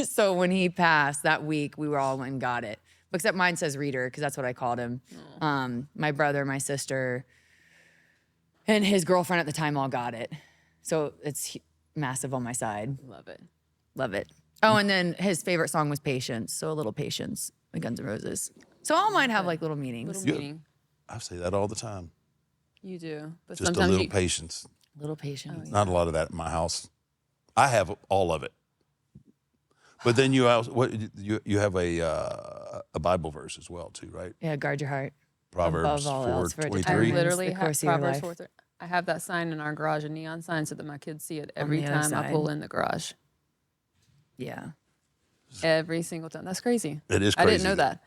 So when he passed that week, we were all went and got it. Except mine says Reader because that's what I called him. My brother, my sister, and his girlfriend at the time all got it. So it's massive on my side. Love it. Love it. Oh, and then his favorite song was Patience. So a little Patience by Guns N' Roses. So all mine have like little meanings. Little meaning. I say that all the time. You do. But Just a sometimes little you, patience. Little Patience. Not a lot of that in my house. I have all of it. But then you also, you have a Bible verse as well too, right? Yeah, guard your heart. Proverbs Above all else, for it 4:23. I determines literally the have course of your Proverbs life. 4. I have that sign in our garage, a neon sign, so that my kids see it every the other time I side. pull in the garage. Yeah. Every single time. That's crazy. It is I didn't crazy. know that.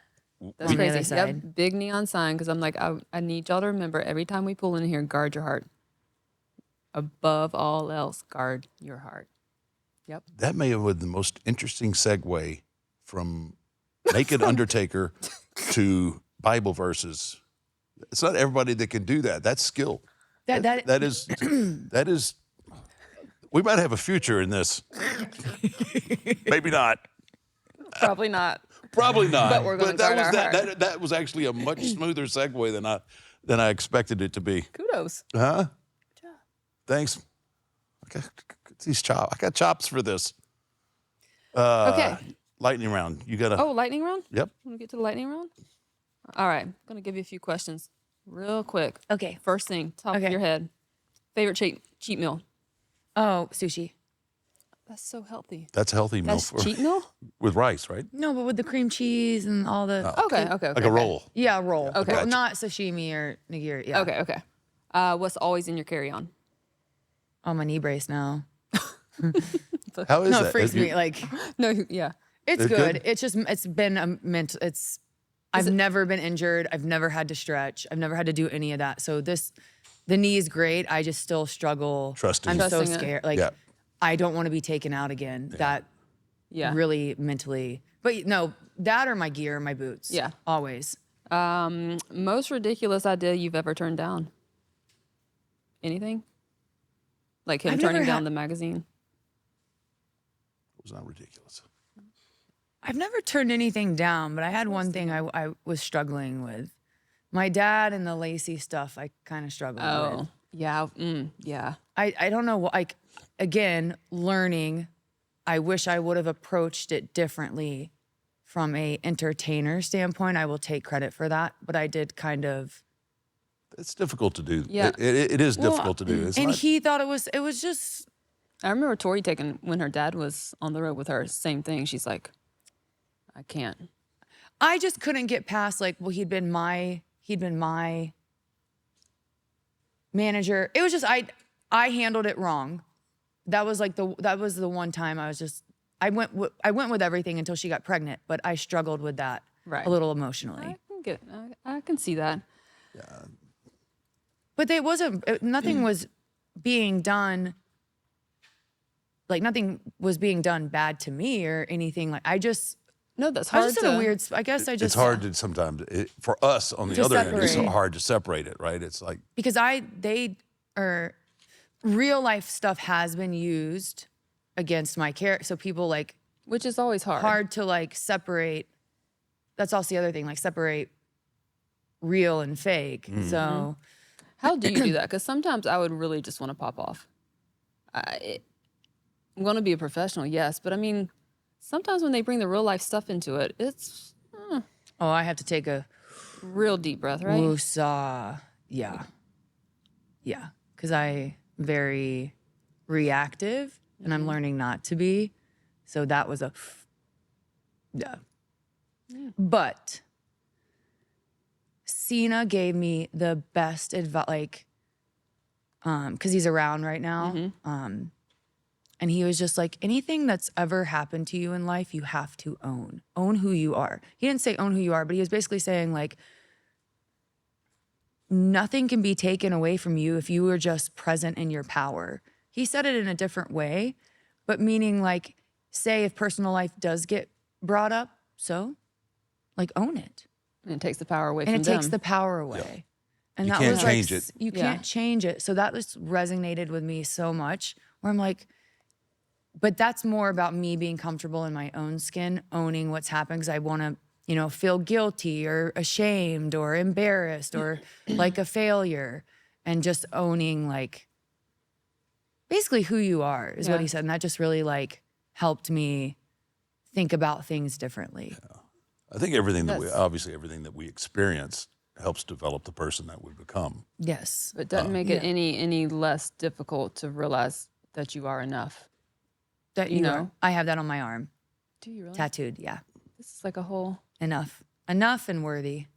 That's On the other crazy. side. Yep, big neon sign because I'm like, I need y'all to remember every time we pull in here, guard your heart. Above all else, guard your heart. Yep. That may have been the most interesting segue from Naked Undertaker to Bible verses. It's not everybody that can do that. That's skill. That is. We might have a future in this. Maybe not. Probably not. Probably not. But we're gonna that guard was our heart. that was actually a much smoother segue than I expected it to be. Kudos. Huh? Good job. Thanks. I got chops for this. Okay. Lightning round. You got to. Oh, lightning round? Yep. Want to get to the lightning round? All right. I'm going to give you a few questions real quick. Okay. First thing, top Okay. of your head. Favorite cheat meal? Oh, sushi. That's so healthy. That's a healthy meal That's cheat meal? with rice, right? No, but with the cream cheese and all the. Okay. Like a roll. Yeah, roll. Okay. Well, Gotcha. not sashimi or nigiri. Yeah. Okay. What's always in your carry-on? Oh, my knee brace now. How is No, that? it freaks You- me. Like, No, yeah. it's It's good. good? It's just, it's been a mental, I've never been injured. I've never had to stretch. I've never had to do any of that. So the knee is great. I just still struggle. Trusting. I'm so Trusting it. scared. Like, Yeah. I don't want to be taken out again. That Yeah. really mentally, but no, that or my gear, my boots. Yeah. Always. Most ridiculous idea you've ever turned down? Anything? Like him I've never turning down had- the magazine? It was not ridiculous. I've never turned anything down, but I had one thing I was struggling with. My dad and the Lacey stuff, I kind of struggled with. Oh, yeah. Yeah. I don't know, like, again, learning, I wish I would have approached it differently from a entertainer standpoint. I will take credit for that, but I did kind of. It's difficult to do. Yeah. It is difficult to do. It's And not, he thought it was just, I remember Tori taking, when her dad was on the road with her, same thing. She's like, I can't. I just couldn't get past, like, well, he'd been my manager. It was just, I handled it wrong. That was the one time I was just, I went with everything until she got pregnant, but I struggled with that Right. a little emotionally. I can see that. But nothing was being done. Like, nothing was being done bad to me or anything. Like, No, that's I hard was just in to. a weird. I guess I just. it's hard to sometimes, for us on the To other end, it's separate. hard to separate it, right? It's like, because real life stuff has been used against my character. So people like Which is always hard. hard to like separate. That's also the other thing, like separate real and fake. So How do you do that? Because sometimes I would really just want to pop off. I'm going to be a professional, yes, but I mean, sometimes when they bring the real life stuff into it, it's I have to take a real deep breath, right? woosah. Yeah. Because I very reactive and I'm learning not to be. So that was yeah. But Cena gave me the best advice, like, because he's around right now. And he was just like, anything that's ever happened to you in life, you have to own. Own who you are. He didn't say own who you are, but he was basically saying like, nothing can be taken away from you if you are just present in your power. He said it in a different way, but meaning like, say if personal life does get brought up, so like own it. And it takes the power away And from it them. takes the power away. And You that can't was change like, it. you Yeah. can't change it. So that just resonated with me so much where I'm like, but that's more about me being comfortable in my own skin, owning what's happened because I want to, you know, feel guilty or ashamed or embarrassed or like a failure and just owning like basically who you are is what Yeah. he said. And that just really like helped me think about things differently. I think everything that we That's- obviously everything that we experience helps develop the person that we become. Yes. But it doesn't make it yeah. any less difficult to realize that you are enough. That You you know? know, I have that on my arm, Do you really? tattooed. Yeah. This is like a whole, Enough and worthy.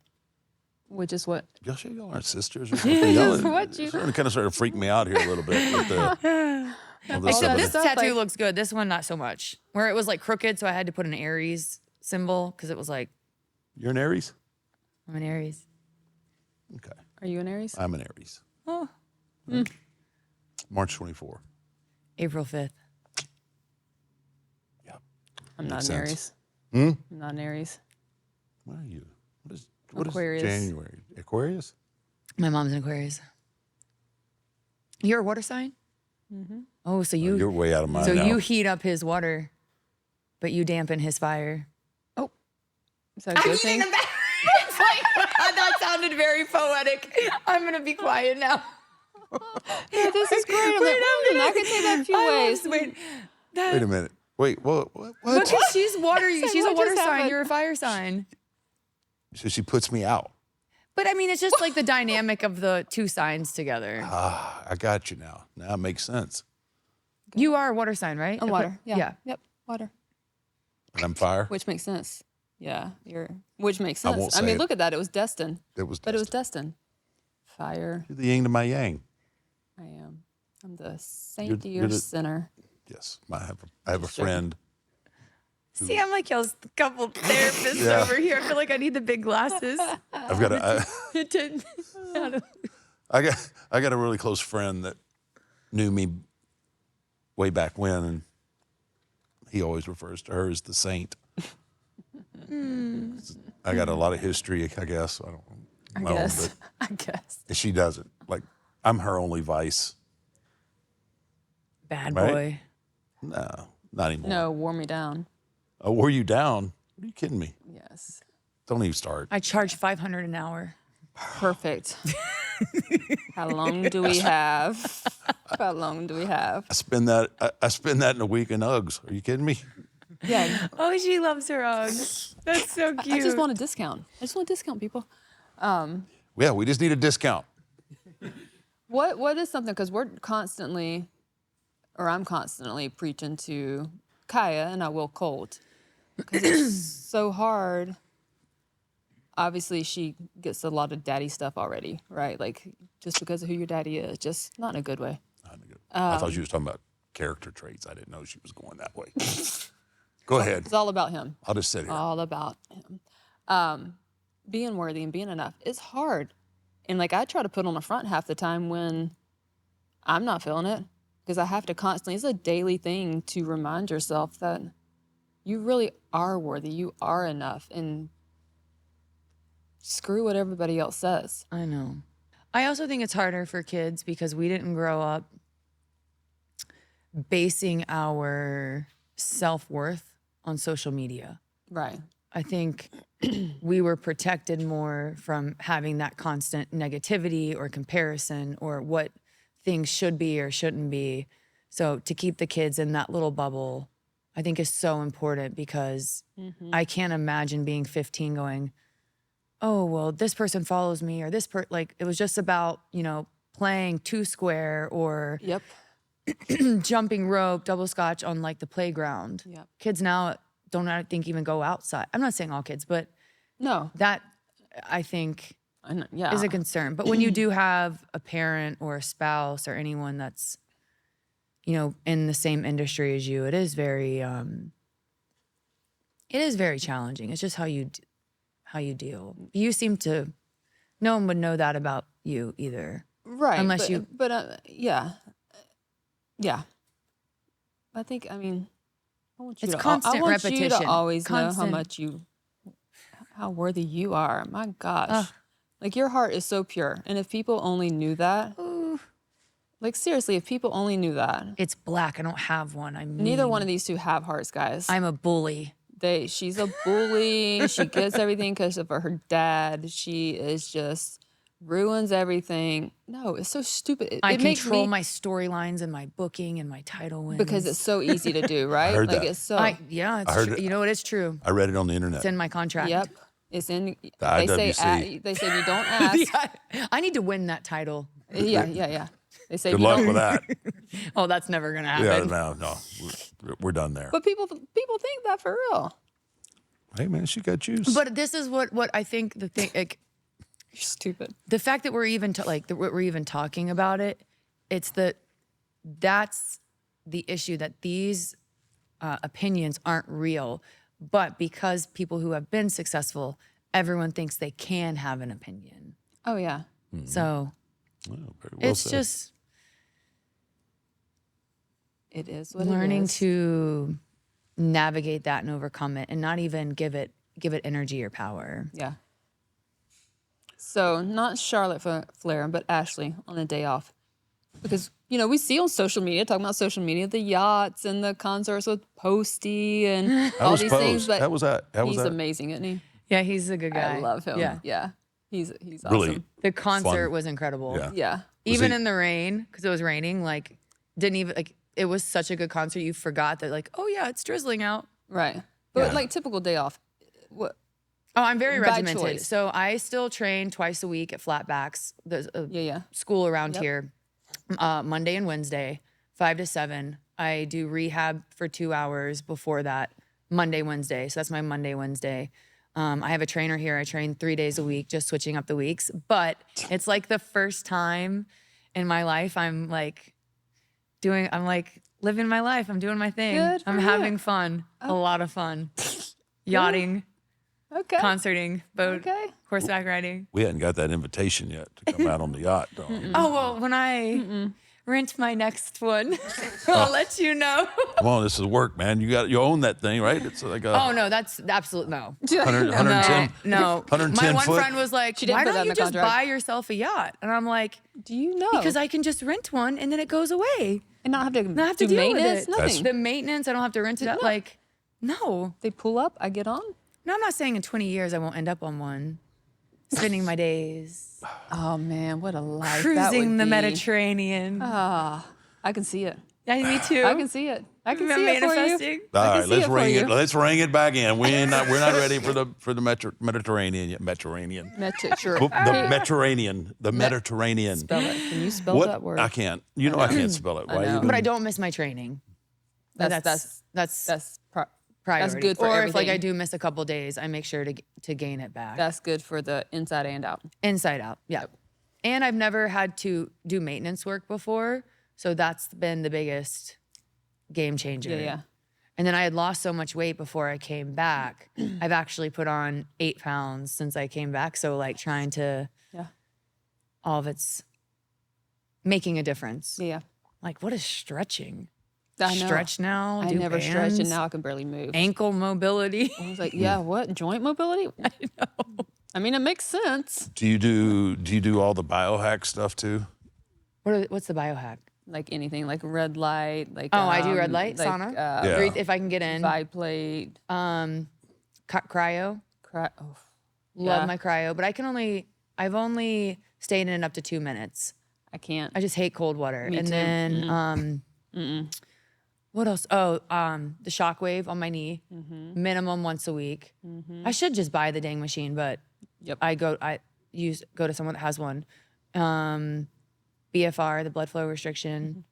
which is what? Y'all sure y'all aren't sisters or something? Y'all What you- kind of started to freak me out here a little bit with the. all this Except stuff. this stuff, tattoo like- looks good. This one, not so much. Where it was like crooked, so I had to put an Aries symbol because it was like, You're an Aries? I'm an Aries. Okay. Are you an Aries? I'm an Aries. Oh. March 24. April 5th. Yeah. I'm not Makes an sense. Aries. I'm not an Aries. What are you? What is Aquarius. January? Aquarius? My mom's an Aquarius. You're a water sign? Oh, so you You're way out of mine so now. you heat up his water, but you dampen his fire. Is that a good thing? It's like, that sounded very poetic. I'm gonna be quiet now. Yeah, this is great. I'm like, I can take that a few ways. Wait, Wait a minute. Wait, what? because she's water. She's a what water just sign. happened? You're a fire sign. So she puts me out. But I mean, it's just like the dynamic of the two signs together. Ah, I got you now. Now it makes sense. You are a water sign, right? I'm water. Yeah. Yeah. Yep. Water. And I'm fire. Which makes sense. Yeah. Which makes I sense. won't I say mean, it. look at that. It was destined. It was. But it was destined. Fire. You're the yin to my yang. I am. I'm the saint to you're your the- sinner. Yes. I have a friend. See, I'm like y'all's couple therapists Yeah. over here. I feel like I need the big glasses. I've got a. I got a really close friend that knew me way back when, and he always refers to her as the saint. I got a lot of history, I guess. I don't know. I my own, guess. I guess. but she doesn't. Like, I'm her only vice. Bad Right? boy. No, not anymore. No, wore me down. Oh, wore you down? What are you kidding me? Yes. Don't even start. I charge $500 an hour. Perfect. How long do we have? How long do we have? I spend that in a week in Uggs. Are you kidding me? Yeah. Oh, she loves her Uggs. That's so cute. I just want a discount. I just want a discount, people. Yeah, we just need a discount. What is something, because we're constantly, or I'm constantly preaching to Kaya, and I will Colt, because it's so hard. Obviously, she gets a lot of daddy stuff already, right? Like, just because of who your daddy is, just not in a good way. I thought she was talking about character traits. I didn't know she was going that way. Go ahead. It's all about him. I'll just sit here. All about him. Being worthy and being enough is hard. And like I try to put on the front half the time when I'm not feeling it, because I have to constantly, it's a daily thing to remind yourself that you really are worthy, you are enough, and screw what everybody else says. I know. I also think it's harder for kids because we didn't grow up basing our self-worth on social media. Right. I think we were protected more from having that constant negativity or comparison or what things should be or shouldn't be. So to keep the kids in that little bubble, I think is so important because I can't imagine being 15 going, oh, well, this person follows me or this like it was just about, you know, playing two square or Yep. jumping rope, double scotch on like the playground. Yep. Kids now don't, I think, even go outside. I'm not saying all kids, but No. that I think I know, yeah. is a concern. But when you do have a parent or a spouse or anyone that's, you know, in the same industry as you, it is very challenging. It's just how you deal. You seem to, no one would know that about you either. Right. Unless but, you- But yeah. Yeah. I think, I mean, I want you It's to, constant I want you repetition. to always know how Constant- much how worthy you are. My gosh. Ugh. Like your heart is so pure. And if people only knew that, like seriously, if people only knew that, It's black. I don't have one. I mean, neither one of these two have hearts, guys. I'm a bully. She's a bully. She gets everything because of her dad. She is just ruins everything. No, it's so stupid. It I makes control me my storylines and my booking and my title wins. because it's so easy to do, right? heard like that. it's so. Yeah, it's I heard true. it. You know what? It's true. I read it on the internet. It's in my contract. Yep, it's in. The They say IWC. they say you don't ask. Yeah, I need to win that title. Yeah. They say Good you luck don't. with that. Oh, that's never gonna Yeah, happen. no, we're done there. But people think that for real. Hey, man, she got juice. But this is what I think the thing. Like, You're stupid. the fact that we're even that we're even talking about it, it's that's the issue, that these opinions aren't real, but because people who have been successful, everyone thinks they can have an opinion. Oh yeah. So Oh, very well it's said. just It is what learning it is. to navigate that and overcome it, and not even give it energy or power. Yeah. So not Charlotte Flair, but Ashley on a day off, because we see on social media talking about social media the yachts and the concerts with Posty and That all was these Pose. things. But How was that? How was he's that? amazing, isn't he? Yeah, he's a good guy. I love him. Yeah, He's Really awesome. the concert Fun. was incredible. Yeah. Yeah. Even he- in the rain, because it was raining, like didn't even like it was such a good concert. You forgot that, like, oh yeah, it's drizzling out. Right. But Yeah. like typical day off. What? Oh, I'm very By regimented. choice. So I still train twice a week at Flatbacks. There's a Yeah. school around Yep. here, Monday and Wednesday, 5 to 7. I do rehab for 2 hours before that, Monday, Wednesday. So that's my Monday, Wednesday. I have a trainer here. I train 3 days a week, just switching up the weeks. But it's like the first time in my life I'm like living my life. I'm doing my thing. Good for I'm you. having fun, a lot of fun. Yachting, Okay. concerting, boat, Okay. horseback riding. We hadn't got that invitation yet to come out on the yacht, dog. Oh, well, when I rent my next one, I'll let you know. Come on, this is work, man. You own that thing, right? It's like a Oh, no, that's absolute no. 100, 110. No. 110 My one foot. friend was like, She didn't why put that don't in you the just contract. buy yourself a yacht? And I'm like, Do you know? because I can just rent one and then it goes away. and not have to, Not have to do deal with maintenance. it. Nothing. The maintenance, I don't have to rent it out. Like, no. They pull up. I get on. No, I'm not saying in 20 years I won't end up on one. Spending my days Oh man, what a life! that cruising would the be. Mediterranean. I can see it. Yeah, me too. I can see it. I can I'm see it for you. manifesting. All I can right, see let's it for ring you. it. Let's ring it back in. We're not ready for the Mediterranean yet. Mediterranean. The Mediterranean. The Mediterranean. Spell it. Can you spell What? that word? I can't. You know I can't spell it. Why know. you But I don't miss my training. That's Priority. good for or if like everything. I do miss a couple days, I make sure to gain it back. that's good for the inside and out. Inside out. Yeah. And I've never had to do maintenance work before, so that's been the biggest game changer. Yeah. And then I had lost so much weight before I came back. I've actually put on 8 pounds since I came back. So like trying to Yeah. all of it's making a difference. Yeah. Like, what is stretching? I know. Stretch now. I do never stretched, and bands, now I can barely move. ankle mobility. I was like, yeah, what joint mobility? I know. I mean, it makes sense. Do you do all the biohack stuff too? What's the biohack? Like anything, like red light, like Oh, I do red light, like, sauna. Yeah. Breathe if I can get in. Vibe plate, Cryo. oh, Love Yeah. my cryo, but I've only stayed in it up to 2 minutes. I can't. I just hate cold water. Me and too. then what else? Oh, the shockwave on my knee, Mm-hmm. minimum once a week. I should just buy the dang machine, but Yep. I go to someone that has one. BFR, the blood flow restriction.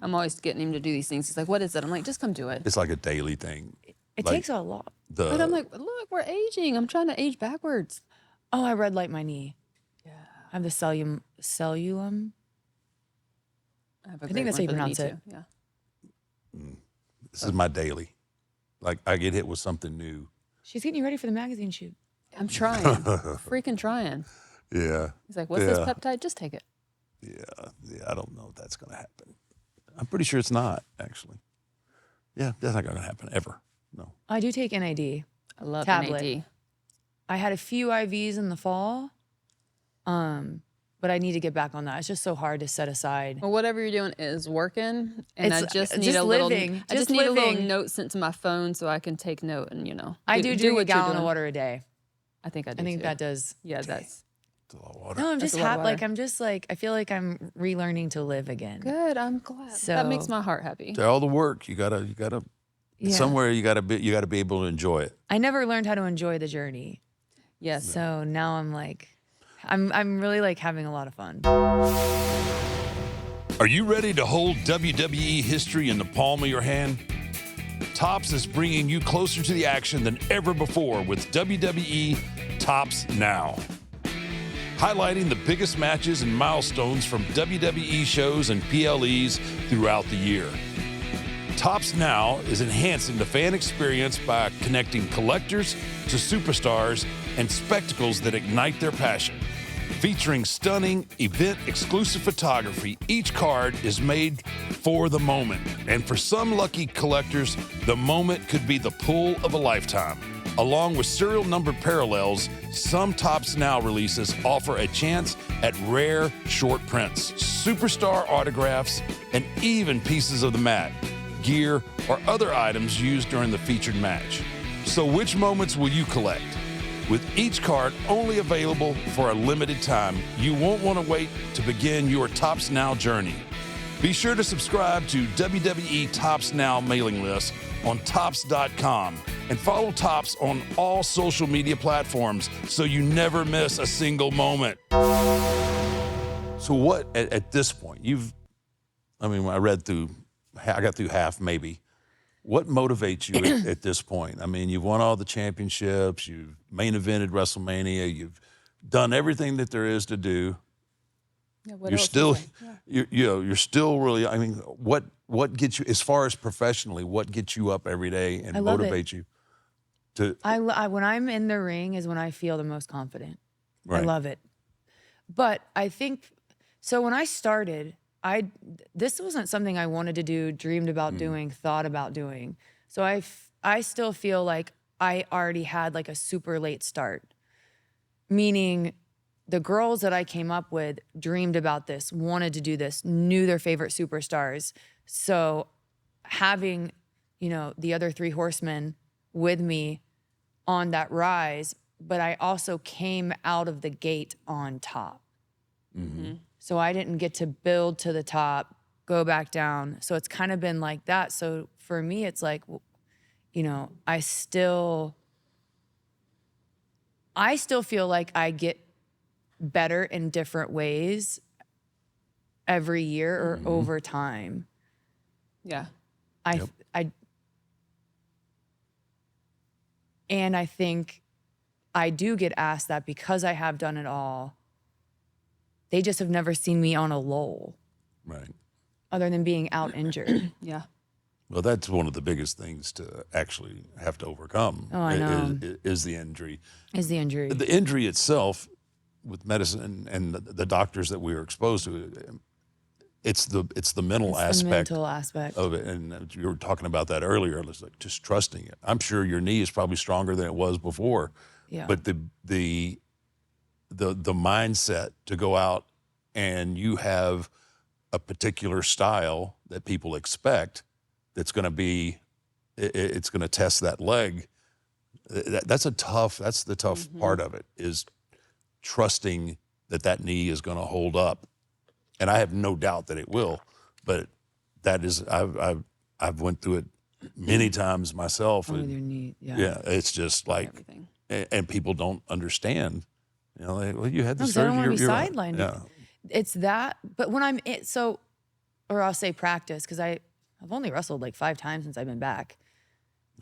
I'm always getting him to do these things. He's like, what is it? I'm like, just come do it. It's like a daily thing. It Like- takes a lot. But I'm like, look, we're aging. I'm trying to age backwards. Oh, I red light my knee. Yeah. I have the cellulum. I, have a think great that's how one you for the pronounce knee, it. too. Yeah. This is my daily. Like I get hit with something new. She's getting you ready for the magazine shoot. I'm trying. Freaking trying. Yeah. He's like, what's this Yeah. peptide? Just take it. Yeah. I don't know if that's going to happen. I'm pretty sure it's not, actually. Yeah, that's not going to happen ever. No. I do take NAD. I love Tablet. NAD. I had a few IVs in the fall, but I need to get back on that. It's just so hard to set aside. Well, whatever you're doing is working, and I It's just need just a little. living, I just just need a little living. note sent to my phone so I can take note and I do drink a what you're gallon of doing. water a day. I think I do. I think too. that does. Yeah, that's It's a lot of water. No, I'm That's just a lot of happy. Like water. I'm just like I feel like I'm relearning to live again. good. I'm glad. That makes So- my heart happy. To all the work, you gotta Yeah. somewhere you gotta be able to enjoy it. I never learned how to enjoy the journey. Yes. So now I'm like, I'm really like having a lot of fun. Are you ready to hold WWE history in the palm of your hand? Tops is bringing you closer to the action than ever before with WWE Tops Now. Highlighting the biggest matches and milestones from WWE shows and PLEs throughout the year. Tops Now is enhancing the fan experience by connecting collectors to superstars and spectacles that ignite their passion. Featuring stunning event-exclusive photography, each card is made for the moment. And for some lucky collectors, the moment could be the pull of a lifetime. Along with serial numbered parallels, some Tops Now releases offer a chance at rare short prints, superstar autographs, and even pieces of the mat, gear, or other items used during the featured match. So which moments will you collect? With each card only available for a limited time, you won't want to wait to begin your Tops Now journey. Be sure to subscribe to WWE Tops Now mailing list on Tops.com and follow Tops on all social media platforms so you never miss a single moment. So what, at this point, I got through half maybe. What motivates you at this point? I mean, you've won all the championships, you've main evented WrestleMania, you've done everything that there is to do. Yeah, what You're else is still, there? you're still really. I mean, what gets you as far as professionally? What gets you up every day and I love it. motivates you to? I when I'm in the ring is when I feel the most confident. I Right. love it. But I think so when I started, this wasn't something I wanted to do, dreamed about doing, thought about doing. So I still feel like I already had like a super late start. Meaning the girls that I came up with dreamed about this, wanted to do this, knew their favorite superstars. So having, the other three horsemen with me on that rise, but I also came out of the gate on top. So I didn't get to build to the top, go back down. So it's kind of been like that. So for me, it's like, I still feel like I get better in different ways every year or over time. Yeah. And I think I do get asked that because I have done it all. They just have never seen me on a lull Right. other than being out injured. Yeah. Well, that's one of the biggest things to actually have to overcome. Oh, I know. Is the injury. Is the injury. The injury itself, with medicine and the doctors that we are exposed to, it's the mental It's aspect the mental aspect. of it. And you were talking about that earlier. It's like just trusting it. I'm sure your knee is probably stronger than it was before. Yeah. But the mindset to go out and you have a particular style that people expect that's going to be, it's going to test that leg. That's the tough part of it, is trusting that knee is going to hold up. And I have no doubt that it will, but that is, I've went through it many times myself. with and your knee. Yeah. yeah, it's just like, Everything. and people don't understand. Well, you had the No, 'cause I surgery. don't want to be you're right. sidelined. Yeah. It's that, but when I'm or I'll say practice, because I've only wrestled like 5 times since I've been back.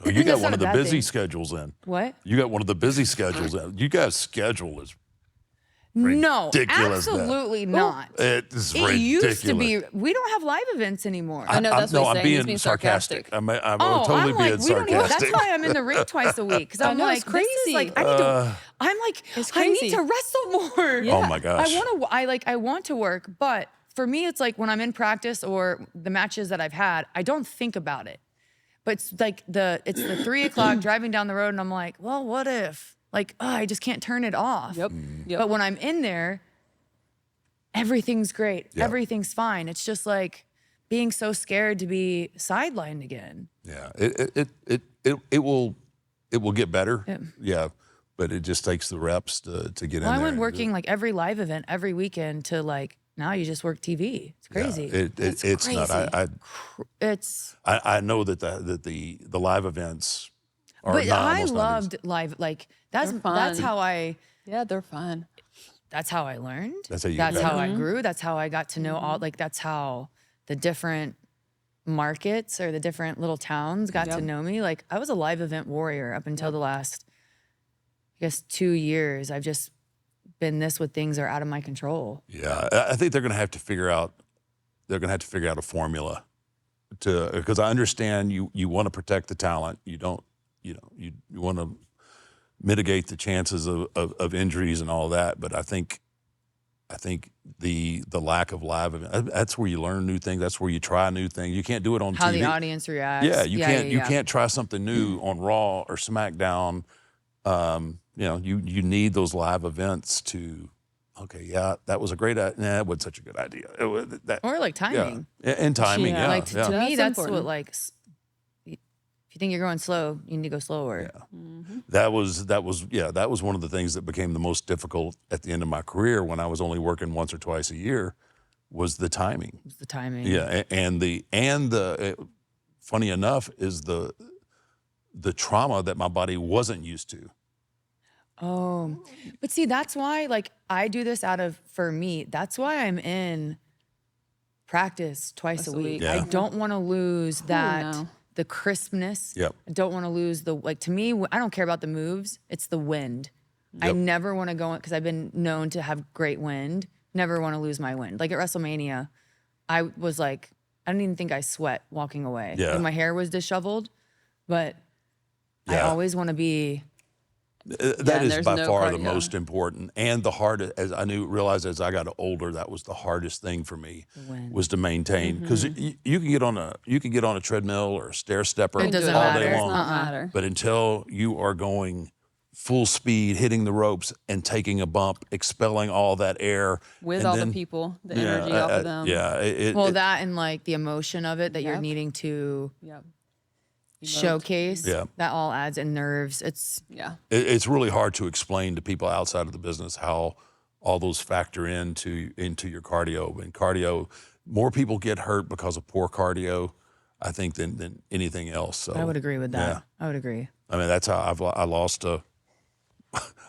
Oh, you got That's one not of a the bad busy thing. schedules in. What? You got one of the busy schedules in. You guys' schedule is No, ridiculous that. absolutely not. It's It ridiculous. used to be. We don't have live events anymore. I know that's no, what I'm he's saying. He's being being sarcastic. sarcastic. I'm Oh, totally I'm like, being we don't even, sarcastic. that's why I'm in the ring twice a week. Because I'm know, like, it's this is like, I need to, I'm like, It's I need crazy. to wrestle more. Oh my gosh. I want to work, but for me, it's like when I'm in practice or the matches that I've had, I don't think about it. But it's like it's the 3 o'clock driving down the road and I'm like, well, what if? Like, I just can't turn it off. Yep. Yep. But when I'm in there, everything's great. Yeah. Everything's fine. It's just like being so scared to be sidelined again. Yeah, it will get better. Yeah, but it just takes the reps to get in Well, I there. went and do working it. like every live event every weekend to like now you just work TV. It's Yeah, crazy. it's not. crazy. It's I know that the live events are but not I almost loved live like that's They're fun. Yeah, they're fun. that's how I learned. That's how you get That's how better. I grew. That's how I got to know all like that's how the different markets or the different little towns got to Yep. know me. Like I was a live event warrior up until the last I guess 2 years. I've just been this with things that are out of my control. Yeah, I think they're going to have to figure out. They're going to have to figure out a formula to because I understand you want to protect the talent. You don't. You want to mitigate the chances of injuries and all that. But I think the lack of live event, that's where you learn new things. That's where you try new things. You can't do it on How TV. the audience reacts. Yeah, you can't. You yeah. can't try something new on Raw or SmackDown. You need those live events to. Okay, yeah, that was a great. Nah, it wasn't such a good idea. It was, that, Or like timing. Yeah, and timing. Yeah. Yeah, Like yeah. to me, That's that's important. what like. If you think you're going slow, you need to go slower. Yeah. That was one of the things that became the most difficult at the end of my career when I was only working once or twice a year, was the timing. It's the timing. Yeah, and the funny enough is the trauma that my body wasn't used to. Oh, but see, that's why like I do this for me. That's why I'm in practice twice a week. Yeah. I don't want to lose that no. the crispness. Yep. I don't want to lose to me. I don't care about the moves. It's the wind. I Yep. never want to go because I've been known to have great wind. Never want to lose my wind. Like at WrestleMania, I was like, I didn't even think I sweat walking away. Yeah. And my hair was disheveled, but I Yeah. always want to be. That and is there's by no far the cardio. most important and the hardest. As I realized as I got older, that was the hardest thing for me wind. was to maintain because you can get on a treadmill or a stair stepper It doesn't all matter. day It does long, not matter. but until you are going full speed, hitting the ropes and taking a bump, expelling all that air With and all then- the people, the energy off of them. Yeah, That and like the emotion of it that you're Yep. needing to Yep. showcase. Yeah. That all adds in nerves. It's Yeah. it's really hard to explain to people outside of the business how all those factor into your cardio. And cardio, more people get hurt because of poor cardio, I think, than anything else. So I would agree with that. Yeah. I would agree. I mean, that's how I lost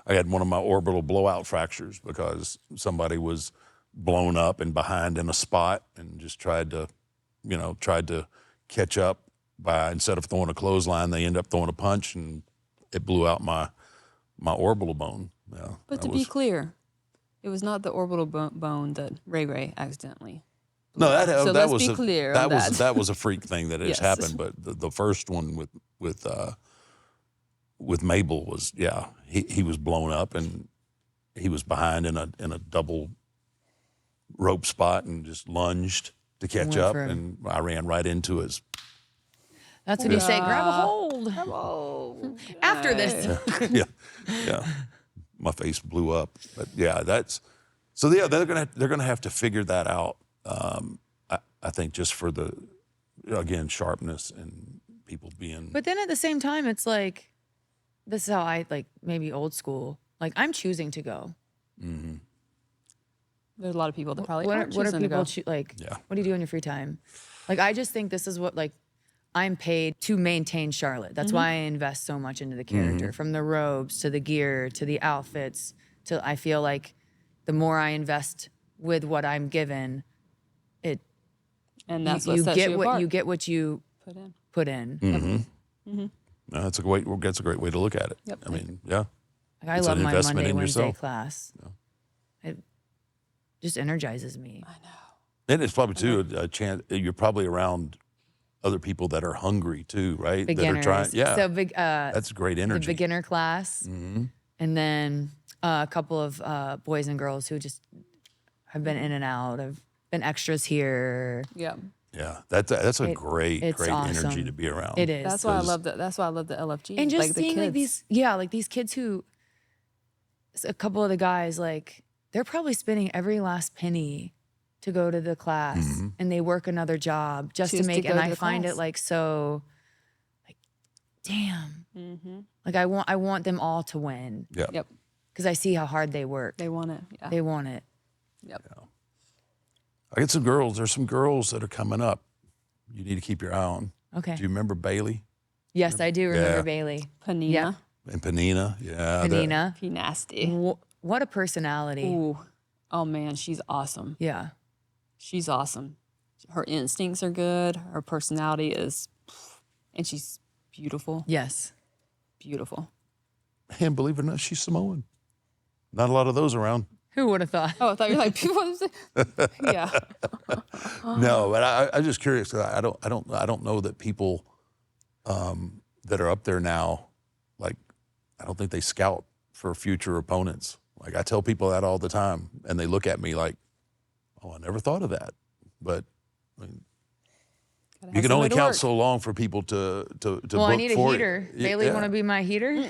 I had one of my orbital blowout fractures because somebody was blown up and behind in a spot and just tried to catch up by, instead of throwing a clothesline, they end up throwing a punch and it blew out my orbital bone. Yeah, But that to be was- clear, it was not the orbital bone that Ray accidentally. no, that So that let's was be a, clear that on was that. that was a freak thing that has Yes. happened. But the first one with Mabel was, yeah, he was blown up and he was behind in a double rope spot and just lunged to catch Went up, for him. and I ran right into his. That's when you say, grab a hold. Oh. After this. yeah, my face blew up. But yeah, they're gonna have to figure that out. I think just for the, again, sharpness and people being. But then at the same time, it's like, this is how I like maybe old school. Like I'm choosing to go. There's a lot of people that probably What aren't are choosing to people go. like? Yeah. What do you do in your free time? Like I just think this is what like I'm paid to maintain Charlotte. That's why I invest so much into the character, from the robes to the gear to the outfits. To I feel like the more I invest with what I'm given, it And that's you what sets get you what apart. you get what you Put in. put in. That's a great way to look at it. Yep. I mean, yeah. Like, I It's love an my investment Monday, in Wednesday yourself. class. It just energizes me. And it's probably too a chance. You're probably around other people that are hungry too, right? Beginners. That are trying. Yeah, So that's great the energy. beginner class, and then a couple of boys and girls who just have been in and out, have been extras here. Yeah. Yeah, that's a great it's energy awesome. to be around. It is. That's why I love the. That's why I love the LFG. And just like the seeing like kids. these kids who, a couple of the guys, like they're probably spending every last penny to go to the class, and they work another job just to Just to make. go And to I the find class. it like so, like, damn. Like I want them all to win Yeah. Yep. because I see how hard they work. They want it. Yeah. They want it. Yep. I get some girls. There's some girls that are coming up. You need to keep your eye on. Okay. Do you remember Bailey Yes, I do remember Yeah. Bailey. Panina. Yep. and Panina? Yeah. that- Panina. P nasty. What a personality. Ooh. Oh man, she's awesome. Yeah. She's awesome. Her instincts are good. Her personality is, and she's beautiful. Yes. Beautiful. and believe it or not, she's Samoan. Not a lot of those around. Who would have thought? Oh, I thought you were like people. Yeah. No, but I'm just curious. 'Cause I don't know that people that are up there now, like, I don't think they scout for future opponents. Like I tell people that all the time, and they look at me like, "Oh, I never thought of that." But I mean, Gotta you have can some only way to count work. so long for people to Well, book I need a for it. heater. Bailey, Yeah. want to be my heater?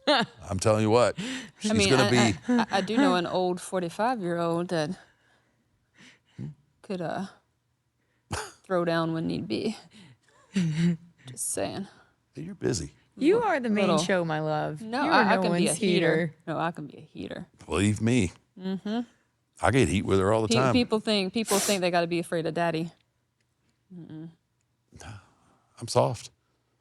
I'm telling you what, she's I mean, gonna be. I do know an old 45-year-old that could throw down when need be. Just saying. You're busy. You are the main Little- show, my love. No, you are I no can be a one's heater. No, I can be a heater. Believe me. I get heat with her all the time. People think they got to be afraid of daddy. I'm soft.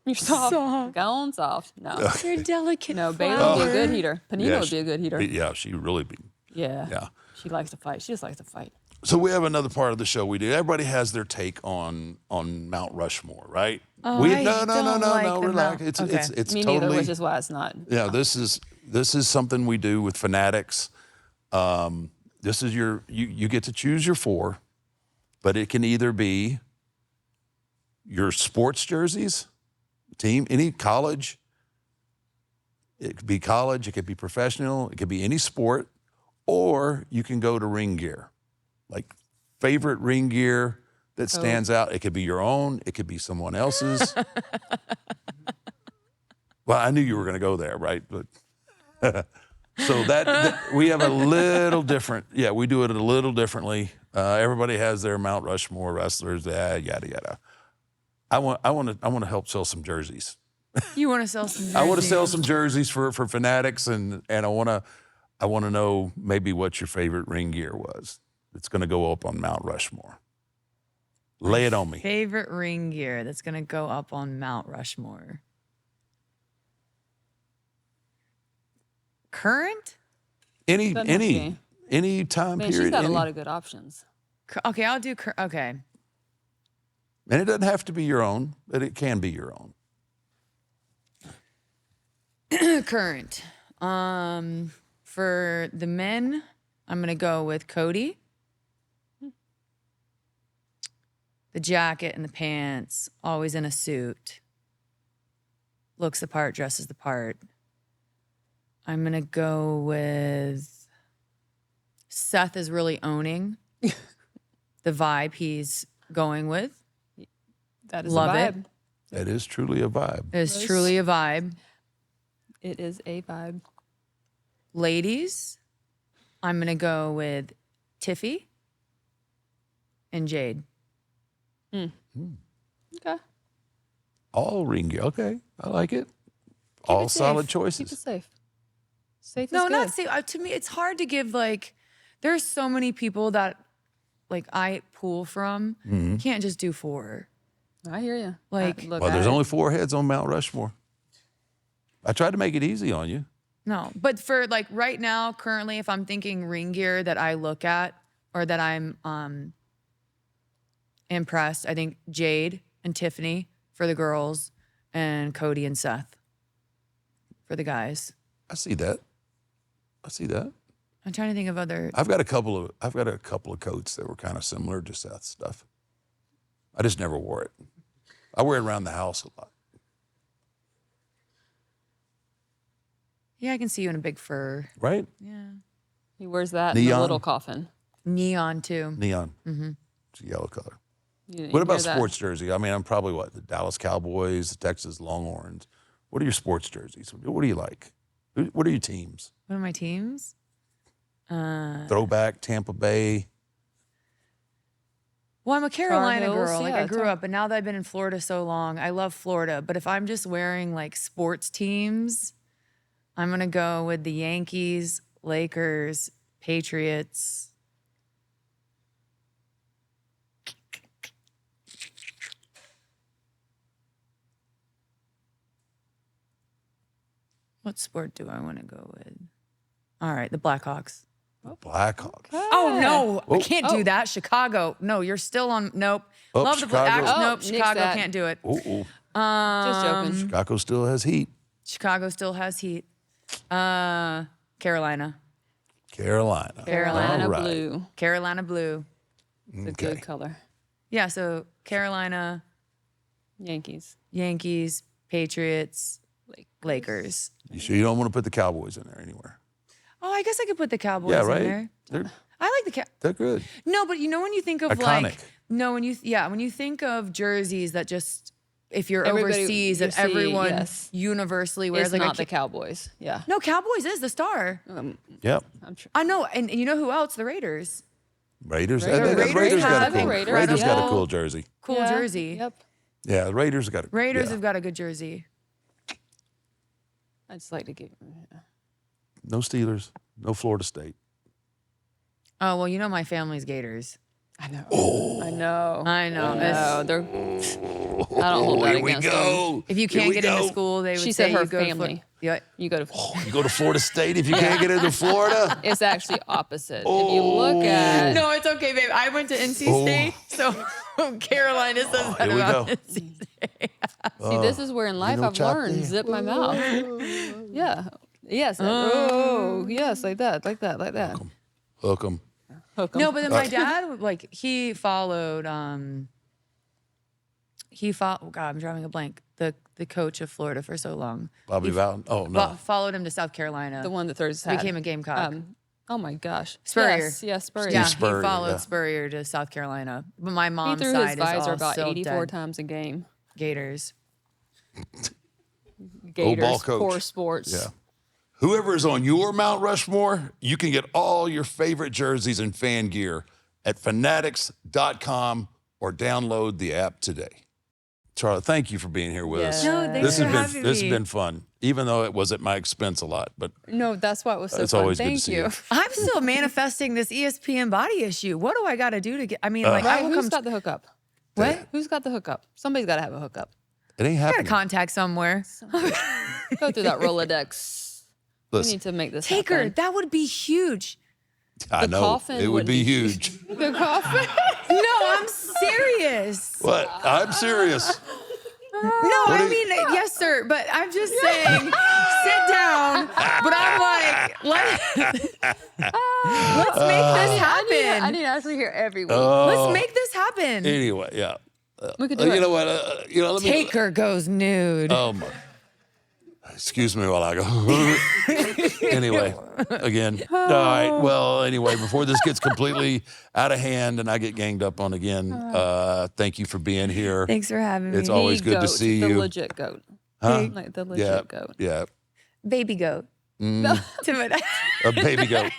You're soft. Soft. Gone soft. No. You're delicate. No, Bailey would be a good heater. Panina Yeah, would be a good heater. Yeah, she really be. Yeah. Yeah. She likes to fight. She just likes to fight. So we have another part of the show we do. Everybody has their take on Mount Rushmore, right? Oh, we I no, don't like the relax. Mount- It's okay. it's Me totally neither, which is why it's not. yeah. This is something we do with fanatics. This is you get to choose your four, but it can either be your sports jerseys, team, any college. It could be college. It could be professional. It could be any sport. Or you can go to ring gear, like favorite ring gear that stands out. It could be your own. It could be someone else's. Well, I knew you were going to go there, right? But so that we have a little different. Yeah, we do it a little differently. Everybody has their Mount Rushmore wrestlers. Yada yada. I want to help sell some jerseys. You want to sell some jerseys? I want to sell some jerseys for fanatics, and I want to know maybe what your favorite ring gear was. It's going to go up on Mount Rushmore. Lay it on me. Favorite ring gear that's going to go up on Mount Rushmore. Current? Any Doesn't have to any be. any time Man, period. she's got a any- lot of good options. Okay, I'll do okay. and it doesn't have to be your own, but it can be your own. Current. For the men, I'm going to go with Cody. The jacket and the pants, always in a suit. Looks the part, dresses the part. I'm going to go with Seth is really owning the vibe he's going with. That is Love a it. vibe. That is truly a vibe. It's Yes. truly a vibe. It is a vibe. Ladies, I'm going to go with Tiffy and Jade. Okay. All ring gear. Okay, I like it. Keep All it safe. solid Keep it choices. safe. Safe No, is not good. see. To me, it's hard to give like. There's so many people that, like, I pull from. You can't just do four. I hear you. Like- look, Well, there's only 4 heads on Mount Rushmore. I tried to make it easy on you. No, but for like right now, currently, if I'm thinking ring gear that I look at or that I'm impressed, I think Jade and Tiffany for the girls, and Cody and Seth for the guys. I see that. I see that. I'm trying to think of other. I've got a couple of coats that were kind of similar, just that stuff. I just never wore it. I wear it around the house a lot. Yeah, I can see you in a big fur. Right? Yeah. He wears that in the Neon. little coffin. Neon too. Neon. It's a yellow color. You didn't What hear about that? sports jersey? I mean, I'm probably the Dallas Cowboys, the Texas Longhorns. What are your sports jerseys? What do you like? What are your teams? One of my teams. Throwback, Tampa Bay. Well, I'm a Carolina Heels, girl. Like yeah, I grew up, but now that I've been in Florida so long, I love Florida. But if I'm just wearing like sports teams, I'm gonna go with the Yankees, Lakers, Patriots. What sport do I want to go with? All right, the Blackhawks. Blackhawks. Oh no, I Oh. can't do that. Chicago. No, you're still on. Nope. Oh, Love the Chicago. Blackhawks. Oh, Nope. nix Chicago that. can't do it. Oh, Just joking. Chicago still has heat. Chicago still has heat. Carolina. Carolina. Carolina All right. blue. Carolina blue. It's a Okay. good color. Yeah, so Carolina, Yankees. Yankees, Patriots, Lakers. You sure you don't want to put the Cowboys in there anywhere? Oh, I guess I could put the Cowboys Yeah, in right. there. I like the They're good. No, but you know when you think of Iconic. like when you think of jerseys that just if you're Everybody overseas you that see, everyone yes. universally wears It's like not a the Cowboys. Yeah. No, Cowboys is the star. Yep. I'm sure. I know, and you know who else? The Raiders. Raiders. Raiders Raiders got a have cool. Raiders, Raiders got yeah. a cool jersey. Cool Yeah, jersey. Yep. Yeah, the Raiders got a Raiders yeah. have got a good jersey. I just like to give. No Steelers. No Florida State. Oh well, you know my family's Gators. I know. Oh. I know. I know. No, they're. I don't hold that Here we against them. go. If you Here can't we get go. into school, they would She say said her you go to family. Yeah. You go to. You go to Florida State if you can't get into Florida. It's actually opposite. If you look at. No, it's okay, babe. I went to NC Oh. State, so Carolina says that Here we about go. NC State. See, this is where in life no I've chop learned. there. Zip my mouth. Yeah. Yes. Oh, yes, like that, like that, like that. Hook 'em. Hook 'em. No, but then my dad, like, he followed. Oh God, I'm drawing a blank. The coach of Florida for so long. Bobby Bowden. Oh no. Followed him to South Carolina. the one that throws his hat. became a Gamecock. Oh my gosh. Spurrier. Yes, Spurrier. yeah, Spurrier, he followed yeah. Spurrier to South Carolina. But my He mom's threw side his visor is all about still 84 dead. times a game. Gators. Gators, coach. poor sports. Yeah. Whoever is on your Mount Rushmore, you can get all your favorite jerseys and fan gear at fanatics.com or download the app today. Charlotte, thank you for being here with us. No, thanks This for has been having this has me. been fun, even though it was at my expense a lot. But No, that's why it was so It's fun. always good to Thank see you. you. I'm still manifesting this E ESPN body issue. What do I got to do to get? I mean, like, I Right, will who's come. got the hookup? What? Who's got the hookup? Somebody's got to have a hookup. it ain't I got a happening. contact somewhere. Go through that Rolodex. We Listen, need to make this Take her. happen. That would be huge. I know coffin it would would be be- huge. The coffin. No, I'm serious. What? I'm serious. No, What I do you- mean, yes, sir. But I'm just saying, sit down. But I'm like, let's make this happen. I need to actually hear every week. Let's make this happen. Anyway, yeah. we could do You it. know what? Let me. Taker goes nude. Oh my. Excuse me while I go. Anyway, again. All right. Well, anyway, before this gets completely out of hand and I get ganged up on again, thank you for being here. Thanks for having me. It's always The good to goat, see the you. legit goat. Huh? Like the legit Yeah. goat. Yeah. Baby goat. Timid. A baby goat.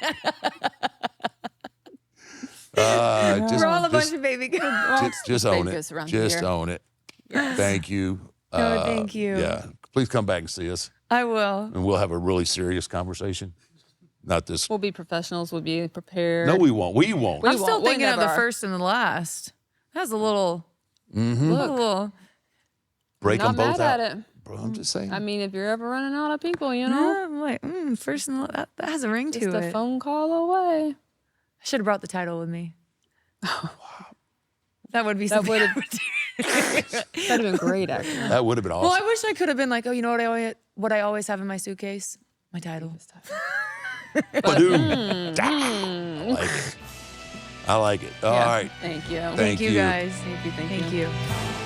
We're all a bunch of baby goats. Just own Vegas it. around Just here. own it. Thank you. No, thank you. Yeah. Please come back and see us, I will. and we'll have a really serious conversation. Not this. We'll be professionals. We'll be prepared. No, we won't. We won't. I'm still won't. We thinking of never the are. first and the last. That's a little. Mm-hmm. A little. Break Not them both mad out. at it. Bro, I'm just saying. I mean, if you're ever running out of people, you know, I'm like, first and that has a ring just to a it. phone call away. I should have brought the title with me. That would be That something. would I have- would do. That'd have been great, actually. That would have been awesome. Well, I wish I could have been like, oh, you know what I always have in my suitcase? My title. Ba-doom. I like it. I like it. All Yeah. right. Thank you. Thank Thank you you. guys. Thank you. Thank you.